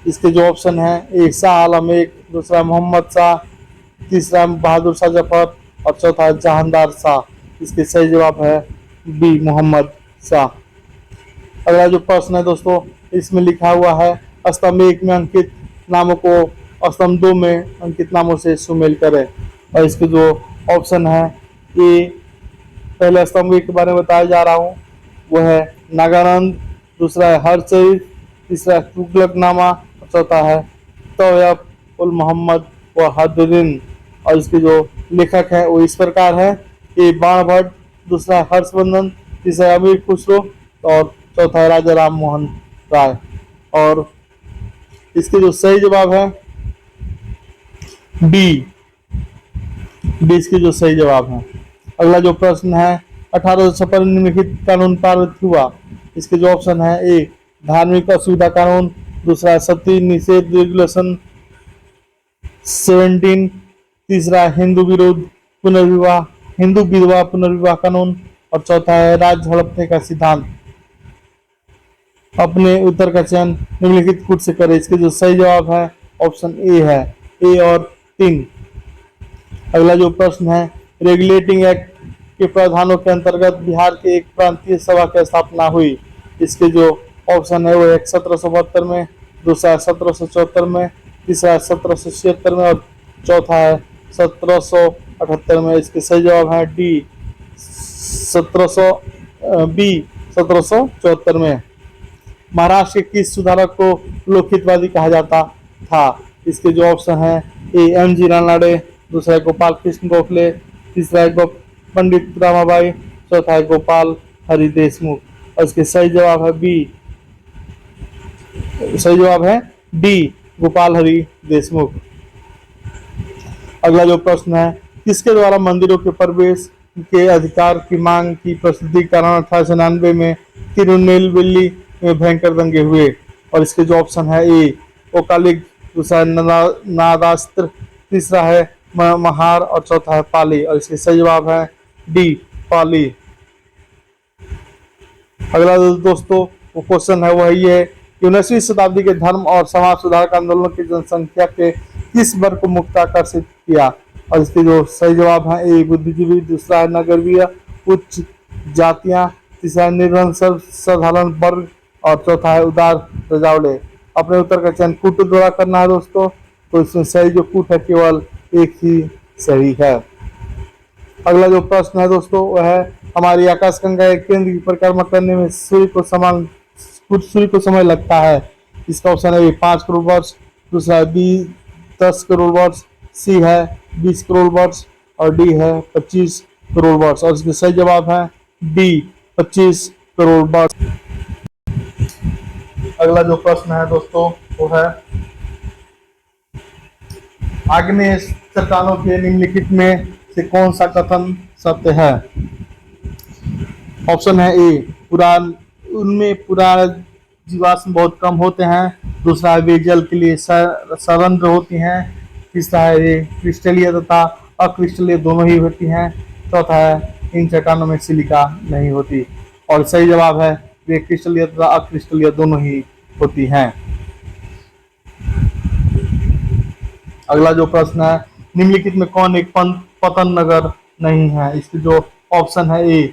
इसके जो ऑप्शन है एक शाह आलम 1, दूसरा मोहम्मद शाह, तीसरा बहादुर शाह जफर और चौथा जहांदार शाह। इसके सही जवाब है बी मोहम्मद शाह। अगला जो प्रश्न है दोस्तों इसमें लिखा हुआ है स्तंभ 1 में अंकित नामों को स्तंभ 2 में अंकित नामों से सुमेल करें। और इसके जो ऑप्शन है ये पहले स्तंभ 1 के बारे में बताया जा रहा हूँ वो है नागानंद, दूसरा है हरचरित, तीसरा है तुगलकनामा और चौथा है तौयब उल मोहम्मद व हदुद्दीन। और इसके जो लेखक है वो इस प्रकार है ये बाणभट्ट, दूसरा है हर्षवर्धन, तीसरा है अमीर खुसरो और चौथा है राजा राम मोहन राय। और इसके जो सही जवाब है डी, डी इसके जो सही जवाब है। अगला जो प्रश्न है 1856 निम्नलिखित कानून पारित हुआ। इसके जो ऑप्शन है ए धार्मिक असुविधा कानून, दूसरा सती निषेध रेगुलेशन 17, तीसरा हिंदू विधवा पुनर्विवाह कानून, और चौथा है राज हड़पने का सिद्धांत। अपने उत्तर का चयन निम्नलिखित कुछ से करें। इसके जो सही जवाब है ऑप्शन ए है, ए और 3। अगला जो प्रश्न है रेगुलेटिंग एक्ट के प्रावधानों के अंतर्गत बिहार के एक प्रांतीय सभा की स्थापना हुई। इसके जो ऑप्शन है वो एक 1772 में, दूसरा 1774 में, तीसरा 1776 में और चौथा है 1778 में। इसके सही जवाब है डी 1774 में। महाराष्ट्र के किस सुधारक को लोकहितवादी कहा जाता था? इसके जो ऑप्शन है ए एम जी रानड़े, दूसरा गोपाल कृष्ण गोखले, तीसरा पंडित रामाबाई, चौथा गोपाल हरि देशमुख। और इसके सही जवाब है बी, सही जवाब है डी गोपाल हरि देशमुख। अगला जो प्रश्न है किसके द्वारा मंदिरों के प्रवेश के अधिकार की मांग की प्रसिद्धि के कारण 1899 में तिरुनेलवेली में भयंकर दंगे हुए? और इसके जो ऑप्शन है ए ओकालिक, दूसरा नादास्त्र, तीसरा है महार और चौथा है पाली। और इसके सही जवाब है डी पाली। अगला दोस्तों वो क्वेश्चन है वही है कि 19वीं शताब्दी के धर्म और समाज सुधार आंदोलन की जनसंख्या के किस वर्ग को मुक्त आकर्षित किया? और इसके जो सही जवाब है ए बुद्धिजीवी, दूसरा है नगरीय उच्च जातियां, तीसरा निरंतर साधारण वर्ग और चौथा है उदार रजावले। अपने उत्तर का चयन कूट द्वारा करना है दोस्तों, तो इसमें सही जो कूट है केवल एक ही सही है। अगला जो प्रश्न है दोस्तों वह है हमारी आकाशगंगा के केंद्र की परिक्रमा करने में सूर्य को समय लगता है। इसका ऑप्शन है 5 करोड़ वर्ष, दूसरा है बी 10 करोड़ वर्ष, सी है 20 करोड़ वर्ष और डी है 25 करोड़ वर्ष। और इसका सही जवाब है डी 25 करोड़ वर्ष। अगला जो प्रश्न है दोस्तों वो है आग्नेय चट्टानों के निम्नलिखित में से कौन सा कथन सत्य है? ऑप्शन है ए उनमें पुराने जीवाश्म बहुत कम होते हैं, दूसरा है वे जल के लिए सरंध्र होती हैं, तीसरा है ये क्रिस्टलीय तथा अक्रिस्टलीय दोनों ही होती हैं, चौथा है इन चट्टानों में सिलिका नहीं होती। और सही जवाब है वे क्रिस्टलीय तथा अक्रिस्टलीय दोनों ही होती हैं। अगला जो प्रश्न है निम्नलिखित में कौन एक पतन नगर नहीं है? इसके जो ऑप्शन है ए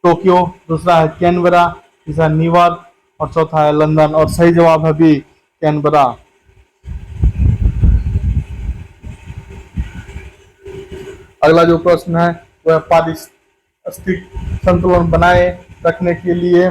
टोक्यो, दूसरा है कैनबरा, तीसरा न्यूयॉर्क और चौथा है लंदन। और सही जवाब है बी कैनबरा। अगला जो प्रश्न है वह पारिस्थितिक संतुलन बनाए रखने के लिए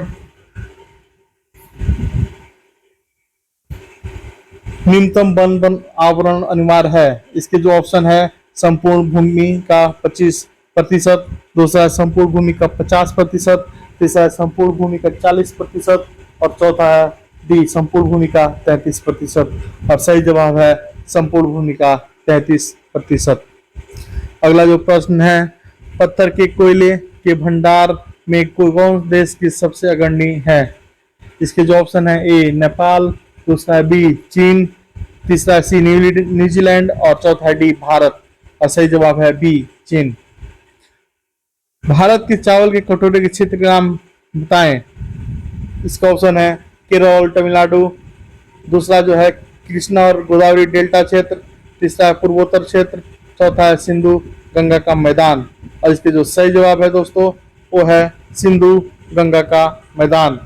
न्यूनतम वन आवरण अनिवार्य है। इसके जो ऑप्शन है संपूर्ण भूमि का 25%, दूसरा है संपूर्ण भूमि का 50%, तीसरा है संपूर्ण भूमि का 40% और चौथा है डी संपूर्ण भूमि का 33%। और सही जवाब है संपूर्ण भूमि का 33%। अगला जो प्रश्न है पत्थर के कोयले के भंडार में कौन देश की सबसे अग्रणी है? इसके जो ऑप्शन है ए नेपाल, दूसरा है बी चीन, तीसरा है सी न्यूजीलैंड और चौथा है डी भारत। और सही जवाब है बी चीन। भारत के चावल के कटोरे के क्षेत्र का नाम बताएं। इसका ऑप्शन है केरल, तमिलनाडु, दूसरा जो है कृष्णा और गोदावरी डेल्टा क्षेत्र, तीसरा है पूर्वोत्तर क्षेत्र, चौथा है सिंधु गंगा का मैदान। और इसके जो सही जवाब है दोस्तों वो है सिंधु गंगा का मैदान।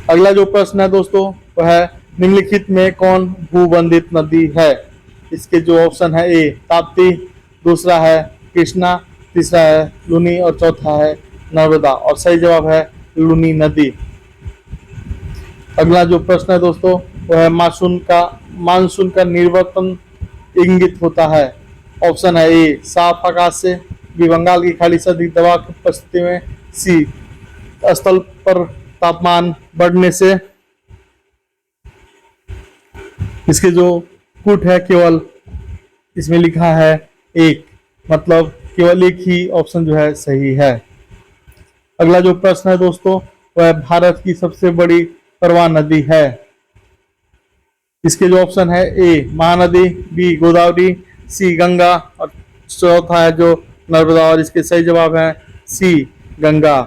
अगला जो प्रश्न है दोस्तों वह है निम्नलिखित में कौन भूबंधित नदी है? इसके जो ऑप्शन है ए ताप्ती, दूसरा है कृष्णा, तीसरा है लूनी और चौथा है नर्मदा। और सही जवाब है लूनी नदी। अगला जो प्रश्न है दोस्तों वह है मानसून का निर्वर्तन इंगित होता है। ऑप्शन है ए साफ आकाश से, बी बंगाल की खाड़ी से अधिक दबाव की उपस्थिति में, सी स्थल पर तापमान बढ़ने से इसके जो कूट है केवल इसमें लिखा है एक, मतलब केवल एक ही ऑप्शन जो है सही है। अगला जो प्रश्न है दोस्तों वह भारत की सबसे बड़ी प्रवाह नदी है। इसके जो ऑप्शन है ए महानदी, बी गोदावरी, सी गंगा और चौथा है जो नर्मदा, और इसके सही जवाब है सी गंगा।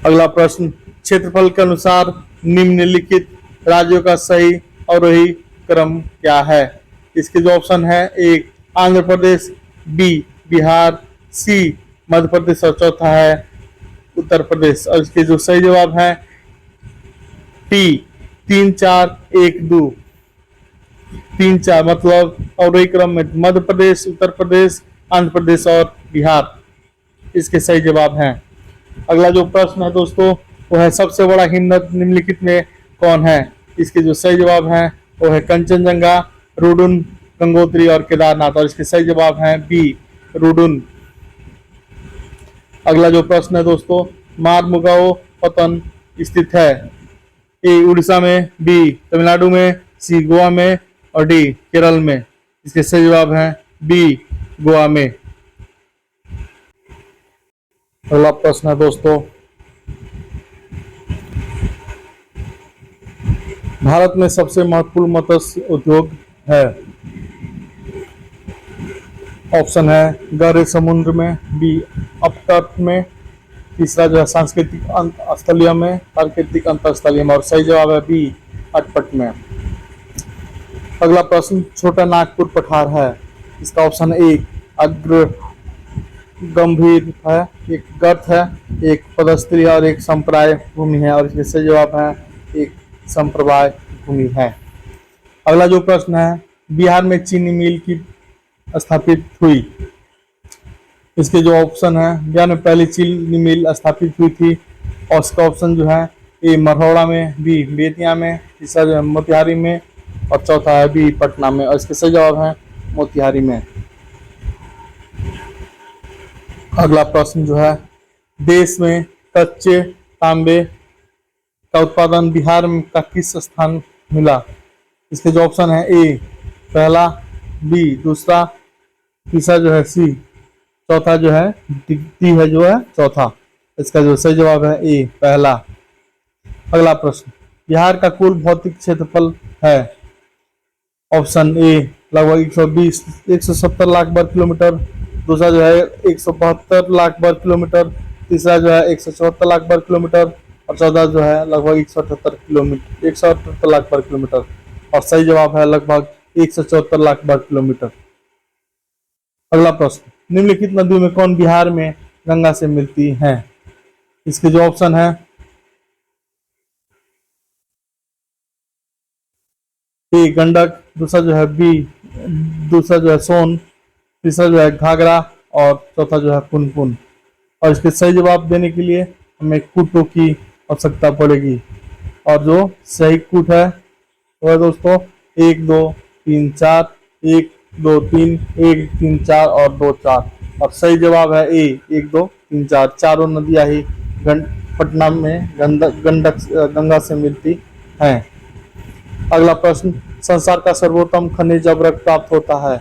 अगला प्रश्न, क्षेत्रफल के अनुसार निम्नलिखित राज्यों का सही अवरोही क्रम क्या है। इसके जो ऑप्शन है एक आंध्र प्रदेश, बी बिहार, सी मध्य प्रदेश और चौथा है उत्तर प्रदेश। और इसके जो सही जवाब है टी 3-4-1-2। 3-4 मतलब अवरोही क्रम में मध्य प्रदेश, उत्तर प्रदेश, आंध्र प्रदेश और बिहार इसके सही जवाब हैं। अगला जो प्रश्न है दोस्तों वो है सबसे बड़ा हिमनद निम्नलिखित में कौन है। इसके जो सही जवाब हैं वो है कंचनजंगा, रुडुन, गंगोत्री और केदारनाथ। और इसके सही जवाब हैं बी रुडुन। अगला जो प्रश्न है दोस्तों, मारमुगाओ पतन स्थित है। ए उड़ीसा में, बी तमिलनाडु में, सी गोवा में और डी केरल में। इसके सही जवाब हैं बी गोवा में। अगला प्रश्न है दोस्तों, भारत में सबसे महत्वपूर्ण मत्स्य उद्योग है। ऑप्शन है गहरे समुद्र में, बी अपतट में, तीसरा जो है सांस्कृतिक स्थलीय में, प्राकृतिक अंतरस्थलीय में और सही जवाब है बी अटपट में। अगला प्रश्न, छोटा नागपुर पठार है। इसका ऑप्शन एक अग्र गंभीर है, एक गर्त है, एक पदस्थलीय और एक संप्राय भूमि है। और इसके सही जवाब है एक संप्रदाय भूमि है। अगला जो प्रश्न है, बिहार में चीनी मिल की स्थापित हुई। इसके जो ऑप्शन है, बिहार में पहली चीनी मिल स्थापित हुई थी और इसका ऑप्शन जो है ए मरहौड़ा में, बी बेतिया में, तीसरा जो है मोतिहारी में और चौथा है बी पटना में। और इसके सही जवाब है मोतिहारी में। अगला प्रश्न जो है, देश में कच्चे तांबे का उत्पादन बिहार का किस स्थान मिला। इसके जो ऑप्शन है ए पहला, बी दूसरा, तीसरा जो है सी, चौथा जो है डी है जो है चौथा। इसका जो सही जवाब है ए पहला। अगला प्रश्न, बिहार का कुल भौतिक क्षेत्रफल है। ऑप्शन ए लगभग 170 लाख वर्ग किलोमीटर, दूसरा जो है 172 लाख वर्ग किलोमीटर, तीसरा जो है 174 लाख वर्ग किलोमीटर और चौथा जो है लगभग 178 लाख वर्ग किलोमीटर। और सही जवाब है लगभग 174 लाख वर्ग किलोमीटर। अगला प्रश्न, निम्नलिखित नदियों में कौन बिहार में गंगा से मिलती है। इसके जो ऑप्शन है ए गंडक, दूसरा जो है बी, दूसरा जो है सोन, तीसरा जो है घाघरा और चौथा जो है पुनपुन। और इसके सही जवाब देने के लिए हमें कूटों की आवश्यकता पड़ेगी। और जो सही कूट है वो है दोस्तों 1 2 3 4, 1 2 3, 1 3 4 और 2 4। और सही जवाब है ए 1 2 3 4। चारों नदियां ही पटना में गंगा से मिलती हैं। अगला प्रश्न, संसार का सर्वोत्तम खनिज अवरक प्राप्त होता है।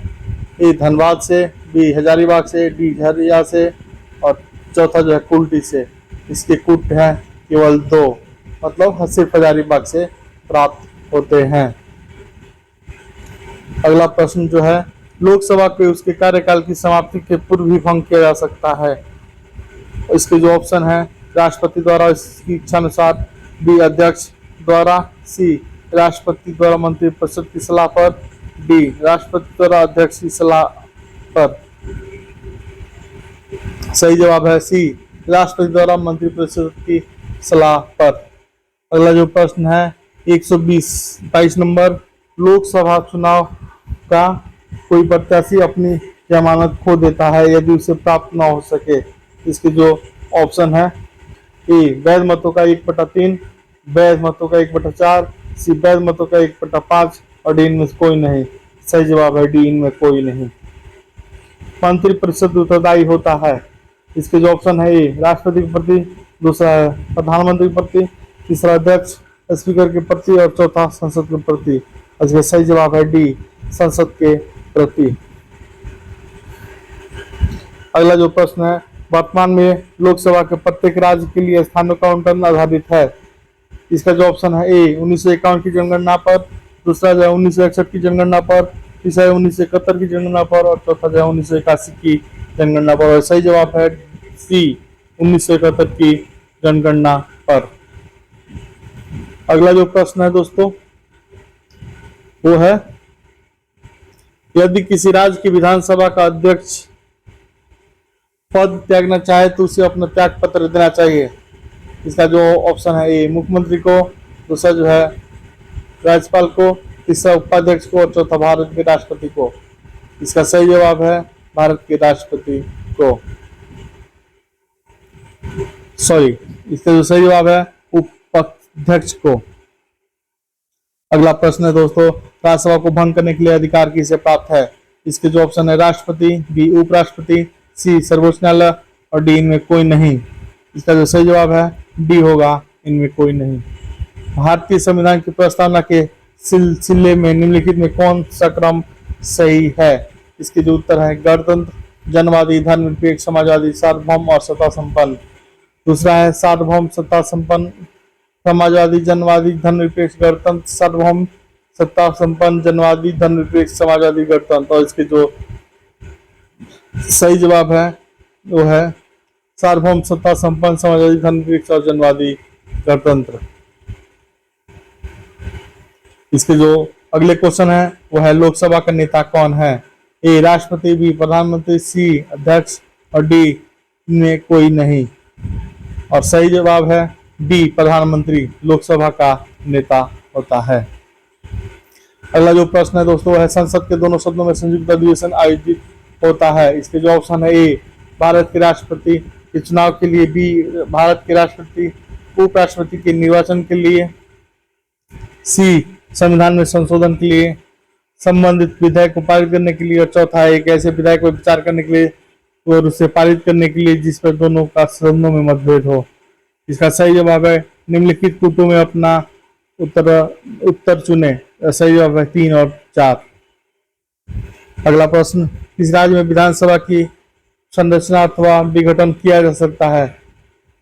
ए धनबाद से, बी हजारीबाग से, डी झरिया से और चौथा जो है कुल्टी से। इसके कूट हैं केवल 2, मतलब सिर्फ हजारीबाग से प्राप्त होते हैं। अगला प्रश्न जो है, लोकसभा के उसके कार्यकाल की समाप्ति के पूर्व भी भंग किया जा सकता है। इसके जो ऑप्शन है, राष्ट्रपति द्वारा इसकी इच्छा अनुसार, बी अध्यक्ष द्वारा, सी राष्ट्रपति द्वारा मंत्रिपरिषद की सलाह पर, डी राष्ट्रपति द्वारा अध्यक्ष की सलाह पर। सही जवाब है सी राष्ट्रपति द्वारा मंत्रिपरिषद की सलाह पर। अगला जो प्रश्न है 122 नंबर, लोकसभा चुनाव का कोई प्रत्याशी अपनी जमानत खो देता है यदि उसे प्राप्त न हो सके। इसके जो ऑप्शन है, ए वैध मतों का 1/3, वैध मतों का 1/4, सी वैध मतों का 1/5 और डी इनमें कोई नहीं। सही जवाब है डी इनमें कोई नहीं। मंत्रिपरिषद उत्तरदायी होता है। इसके जो ऑप्शन है, ए राष्ट्रपति के प्रति, दूसरा है प्रधानमंत्री के प्रति, तीसरा अध्यक्ष स्पीकर के प्रति और चौथा संसद के प्रति। इसका सही जवाब है डी, संसद के प्रति। अगला जो प्रश्न है, वर्तमान में लोकसभा के प्रत्येक राज्य के लिए स्थानीय काउंटर आधारित है। इसका जो ऑप्शन है ए 1951 की जनगणना पर, दूसरा जो है 1961 की जनगणना पर, तीसरा है 1971 की जनगणना पर और चौथा जो है 1981 की जनगणना पर। और सही जवाब है सी, 1971 की जनगणना पर। अगला जो प्रश्न है दोस्तों वो है, यदि किसी राज्य की विधानसभा का अध्यक्ष पद त्यागना चाहे तो उसे अपना त्याग पत्र देना चाहिए। इसका जो ऑप्शन है ए मुख्यमंत्री को, दूसरा जो है राज्यपाल को, तीसरा उपाध्यक्ष को और चौथा भारत के राष्ट्रपति को। इसका सही जवाब है भारत के राष्ट्रपति को, सॉरी, इसका जो सही जवाब है उपाध्यक्ष को। अगला प्रश्न है दोस्तों, राज्यसभा को भंग करने के लिए अधिकार किसे प्राप्त है। इसके जो ऑप्शन है राष्ट्रपति, बी उपराष्ट्रपति, सी सर्वोच्च न्यायालय और डी इनमें कोई नहीं। इसका जो सही जवाब है डी होगा, इनमें कोई नहीं। भारतीय संविधान की प्रस्तावना के सिलसिले में निम्नलिखित में कौन सा क्रम सही है। इसके जो उत्तर है गणतंत्र, जनवादी, धर्मनिरपेक्ष, समाजवादी, सार्वभौम और सत्ता संपन्न। दूसरा है सार्वभौम, सत्ता संपन्न, समाजवादी, जनवादी, धर्मनिरपेक्ष, गणतंत्र, सार्वभौम, सत्ता संपन्न, जनवादी, धर्मनिरपेक्ष, समाजवादी, गणतंत्र। और इसके जो सही जवाब है वो है सार्वभौम, सत्ता संपन्न, समाजवादी, धर्मनिरपेक्ष और जनवादी, गणतंत्र। इसके जो अगले क्वेश्चन है वो है, लोकसभा का नेता कौन है। ए राष्ट्रपति, बी प्रधानमंत्री, सी अध्यक्ष और डी में कोई नहीं। और सही जवाब है डी, प्रधानमंत्री लोकसभा का नेता होता है। अगला जो प्रश्न है दोस्तों है, संसद के दोनों सदनों में संयुक्त अधिवेशन आयोजित होता है। इसके जो ऑप्शन है ए भारत के राष्ट्रपति के चुनाव के लिए, बी भारत के राष्ट्रपति उपराष्ट्रपति के निर्वाचन के लिए, सी संविधान में संशोधन के लिए, संबंधित विधेयक को पारित करने के लिए और चौथा है एक ऐसे विधेयक पर विचार करने के लिए और उसे पारित करने के लिए जिस पर दोनों का सदनों में मतभेद हो। इसका सही जवाब है निम्नलिखित कूटों में अपना उत्तर चुने। सही जवाब है 3 और 4। अगला प्रश्न, किस राज्य में विधानसभा की संरचना अथवा विघटन किया जा सकता है।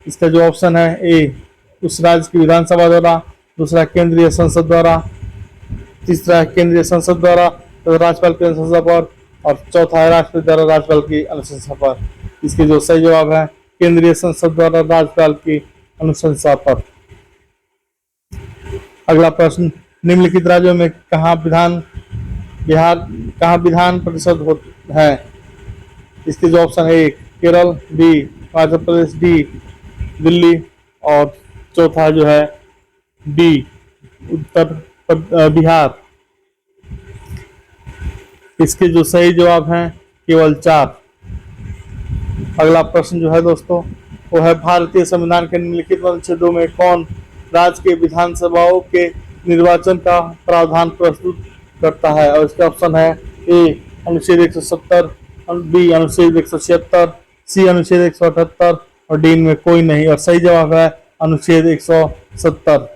इसका जो ऑप्शन है ए उस राज्य की विधानसभा द्वारा, दूसरा केंद्रीय संसद द्वारा, तीसरा केंद्रीय संसद द्वारा तो राज्यपाल की अनुशंसा पर और चौथा है राष्ट्रपति द्वारा राज्यपाल की अनुशंसा पर। इसके जो सही जवाब है केंद्रीय संसद द्वारा राज्यपाल की अनुशंसा पर। अगला प्रश्न, निम्नलिखित राज्यों में कहाँ विधान परिषद है। इसके जो ऑप्शन है केरल, बी मध्य प्रदेश, डी दिल्ली और चौथा जो है डी बिहार। इसके जो सही जवाब हैं केवल 4। अगला प्रश्न जो है दोस्तों वो है, भारतीय संविधान के निम्नलिखित अनुच्छेदों में कौन राज्य के विधानसभाओं के निर्वाचन का प्रावधान प्रस्तुत करता है। और इसका ऑप्शन है ए अनुच्छेद 170, बी अनुच्छेद 176, सी अनुच्छेद 178 और डी में कोई नहीं। और सही जवाब है अनुच्छेद 170।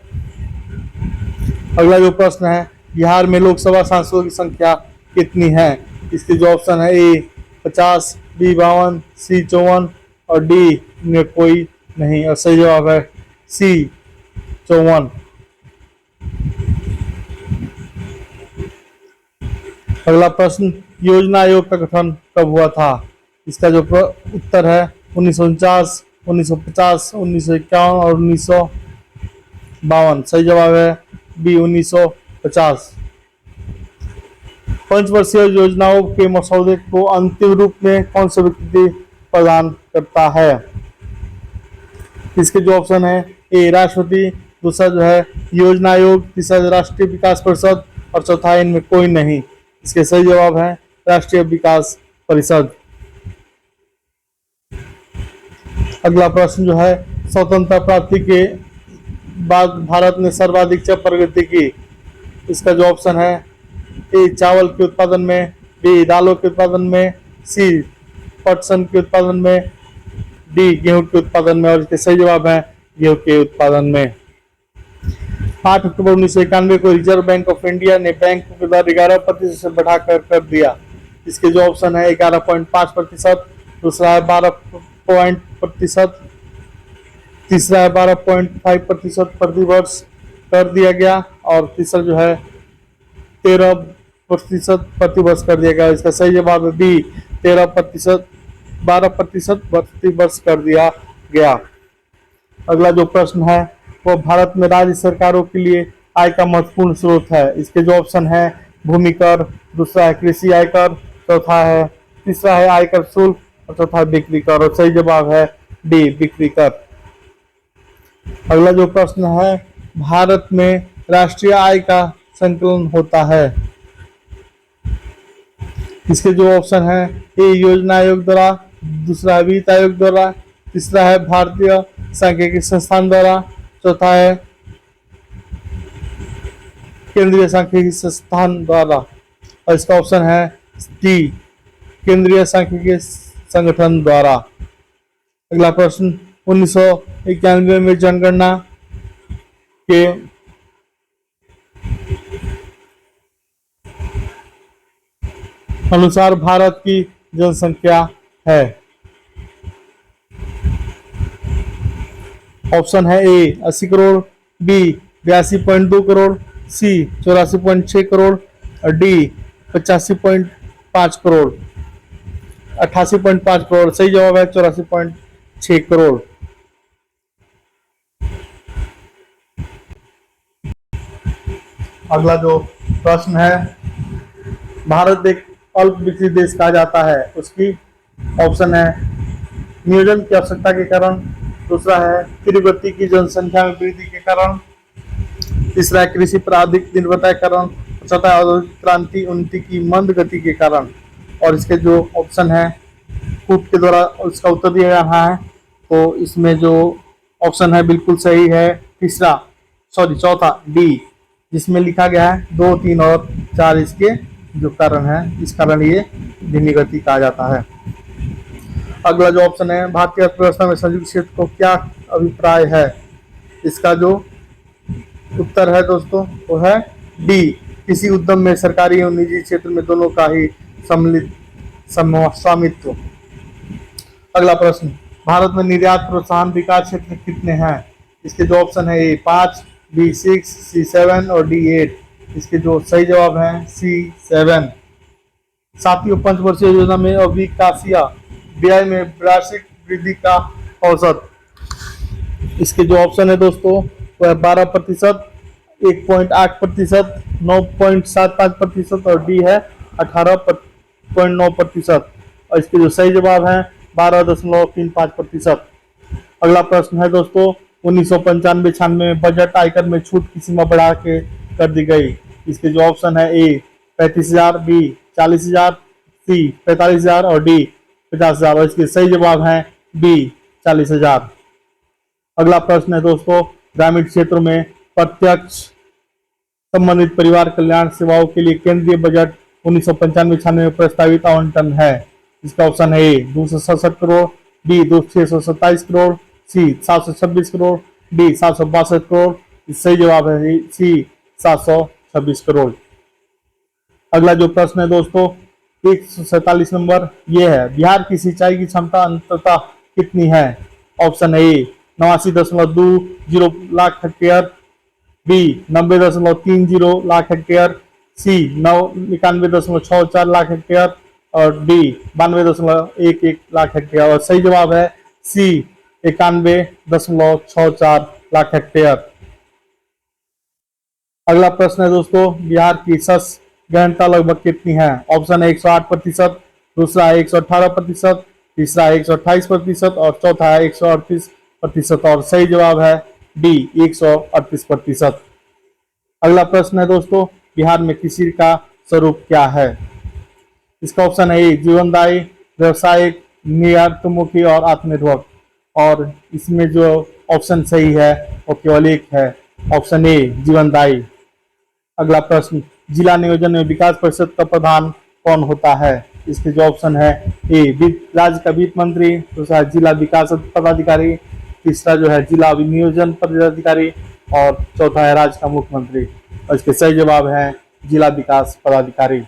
अगला जो प्रश्न है, बिहार में लोकसभा सांसदों की संख्या कितनी है। इसके जो ऑप्शन है ए 50, बी 52, सी 54 और डी में कोई नहीं। और सही जवाब है सी 54। अगला प्रश्न, योजना आयोग का गठन कब हुआ था। इसका जो उत्तर है 1949, 1950, 1951 और 1952। सही जवाब है बी 1950। पंचवर्षीय योजनाओं के मसौदे को अंतिम रूप में कौन सा व्यक्ति प्रदान करता है। इसके जो ऑप्शन है ए राष्ट्रपति, दूसरा जो है योजना आयोग, तीसरा राष्ट्रीय विकास परिषद और चौथा इनमें कोई नहीं। इसके सही जवाब है राष्ट्रीय विकास परिषद। अगला प्रश्न जो है, स्वतंत्रता प्राप्ति के बाद भारत ने सर्वाधिक प्रगति की। इसका जो ऑप्शन है ए चावल के उत्पादन में, बी दालों के उत्पादन में, सी पटसन के उत्पादन में, डी गेहूं के उत्पादन में। और इसके सही जवाब है गेहूं के उत्पादन में। 8 अक्टूबर 1991 को रिजर्व बैंक ऑफ इंडिया ने बैंकों के दर 11% से बढ़ाकर कर दिया। इसके जो ऑप्शन है 11.5%, दूसरा है 12% तीसरा है 12.5% प्रतिवर्ष कर दिया गया और तीसरा जो है 13% प्रतिवर्ष कर दिया गया। इसका सही जवाब है बी, 13%, 12% प्रतिवर्ष कर दिया गया। अगला जो प्रश्न है वो भारत में राज्य सरकारों के लिए आय का महत्वपूर्ण स्रोत है। इसके जो ऑप्शन है भूमि कर, दूसरा है कृषि आयकर, तीसरा है आयकर शुल्क और चौथा है बिक्री कर और सही जवाब है डी, बिक्री कर। अगला जो प्रश्न है भारत में राष्ट्रीय आय का संकलन होता है। इसके जो ऑप्शन है ए योजना आयोग द्वारा, दूसरा है वित्त आयोग द्वारा, तीसरा है भारतीय सांख्यिकी संस्थान द्वारा, चौथा है केंद्रीय सांख्यिकी संस्थान द्वारा और इसका ऑप्शन है डी, केंद्रीय सांख्यिकी संगठन द्वारा। अगला प्रश्न 1991 में जनगणना के अनुसार भारत की जनसंख्या है। ऑप्शन है ए 80 करोड़, बी 82.2 करोड़, सी 84.6 करोड़ और डी 85.5 करोड़, 88.5 करोड़। सही जवाब है 84.6 करोड़। अगला जो प्रश्न है भारत एक अल्प विकसित देश कहा जाता है, उसकी ऑप्शन है नियोजन की आवश्यकता के कारण, दूसरा है तीव्र गति की जनसंख्या में वृद्धि के कारण, तीसरा है कृषि पर अधिक निर्भरता के कारण, चौथा है औद्योगिक क्रांति उन्नति की मंद गति के कारण और इसके जो ऑप्शन है कूट के द्वारा उसका उत्तर दिया जा रहा है। तो इसमें जो ऑप्शन है बिल्कुल सही है चौथा डी, जिसमें लिखा गया है 2, 3 और 4 इसके जो कारण है, इस कारण ये धीमी गति कहा जाता है। अगला जो ऑप्शन है भारतीय अर्थव्यवस्था में संयुक्त क्षेत्र को क्या अभिप्राय है। इसका जो उत्तर है दोस्तों वो है डी, किसी उद्यम में सरकारी और निजी क्षेत्र में दोनों का ही सम्मिलित स्वामित्व। अगला प्रश्न भारत में निर्यात प्रोत्साहन विकास क्षेत्र कितने हैं। इसके जो ऑप्शन है ए 5, बी 6, सी 7 और डी 8। इसके जो सही जवाब है सी 7। सातवीं पंचवर्षीय योजना में अविकासीय व्यय में वार्षिक वृद्धि का औसत। इसके जो ऑप्शन है दोस्तों वह 12%, 1.8%, 9.75% और डी है 18.9% और इसके जो सही जवाब है 12.35%। अगला प्रश्न है दोस्तों 1995-96 में बजट आयकर में छूट की सीमा बढ़ा के कर दी गई। इसके जो ऑप्शन है ए 35,000, बी 40,000, सी 45,000 और डी 50,000 और इसके सही जवाब है बी 40,000। अगला प्रश्न है दोस्तों ग्रामीण क्षेत्रों में प्रत्यक्ष संबंधित परिवार कल्याण सेवाओं के लिए केंद्रीय बजट 1995-96 में प्रस्तावित आवंटन है। इसका ऑप्शन है ए 267 करोड़, बी 627 करोड़, सी 726 करोड़, डी 762 करोड़। सही जवाब है सी 726 करोड़। अगला जो प्रश्न है दोस्तों 147 नंबर ये है बिहार की सिंचाई की क्षमता अंततः कितनी है। Option A 89.20 lakh hectare, B 90.30 lakh hectare, C 91.64 lakh hectare और डी 92.11 लाख हेक्टेयर और सही जवाब है सी 91.64 लाख हेक्टेयर। अगला प्रश्न है दोस्तों बिहार की शस्य गहनता लगभग कितनी है। ऑप्शन है 108%, दूसरा है 118%, तीसरा है 128% और चौथा है 138% और सही जवाब है डी 138%। अगला प्रश्न है दोस्तों बिहार में कृषि का स्वरूप क्या है। इसका ऑप्शन है ए जीवनदायी, व्यवसायिक, निर्यातमुखी और आत्मनिर्भर और इसमें जो ऑप्शन सही है वो केवल एक है, ऑप्शन ए जीवनदायी। अगला प्रश्न जिला नियोजन में विकास परिषद का प्रधान कौन होता है। इसके जो ऑप्शन है ए राज्य का वित्त मंत्री, दूसरा जिला विकास पदाधिकारी, तीसरा जो है जिला नियोजन पदाधिकारी और चौथा है राज्य का मुख्यमंत्री। और इसके सही जवाब है जिला विकास पदाधिकारी।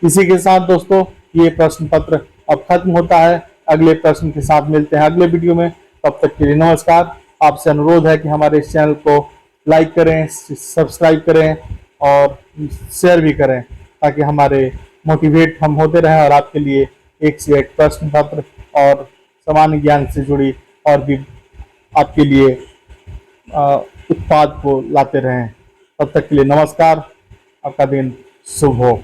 इसी के साथ दोस्तों ये प्रश्न पत्र अब खत्म होता है। अगले प्रश्न के साथ मिलते हैं अगले वीडियो में। तब तक के लिए नमस्कार। आपसे अनुरोध है कि हमारे इस चैनल को लाइक करें, सब्सक्राइब करें और शेयर भी करें, ताकि हमारे मोटिवेट हम होते रहें और आपके लिए एक से एक प्रश्न पत्र और सामान्य ज्ञान से जुड़ी और भी आपके लिए उत्पाद को लाते रहें। तब तक के लिए नमस्कार। आपका दिन शुभ हो।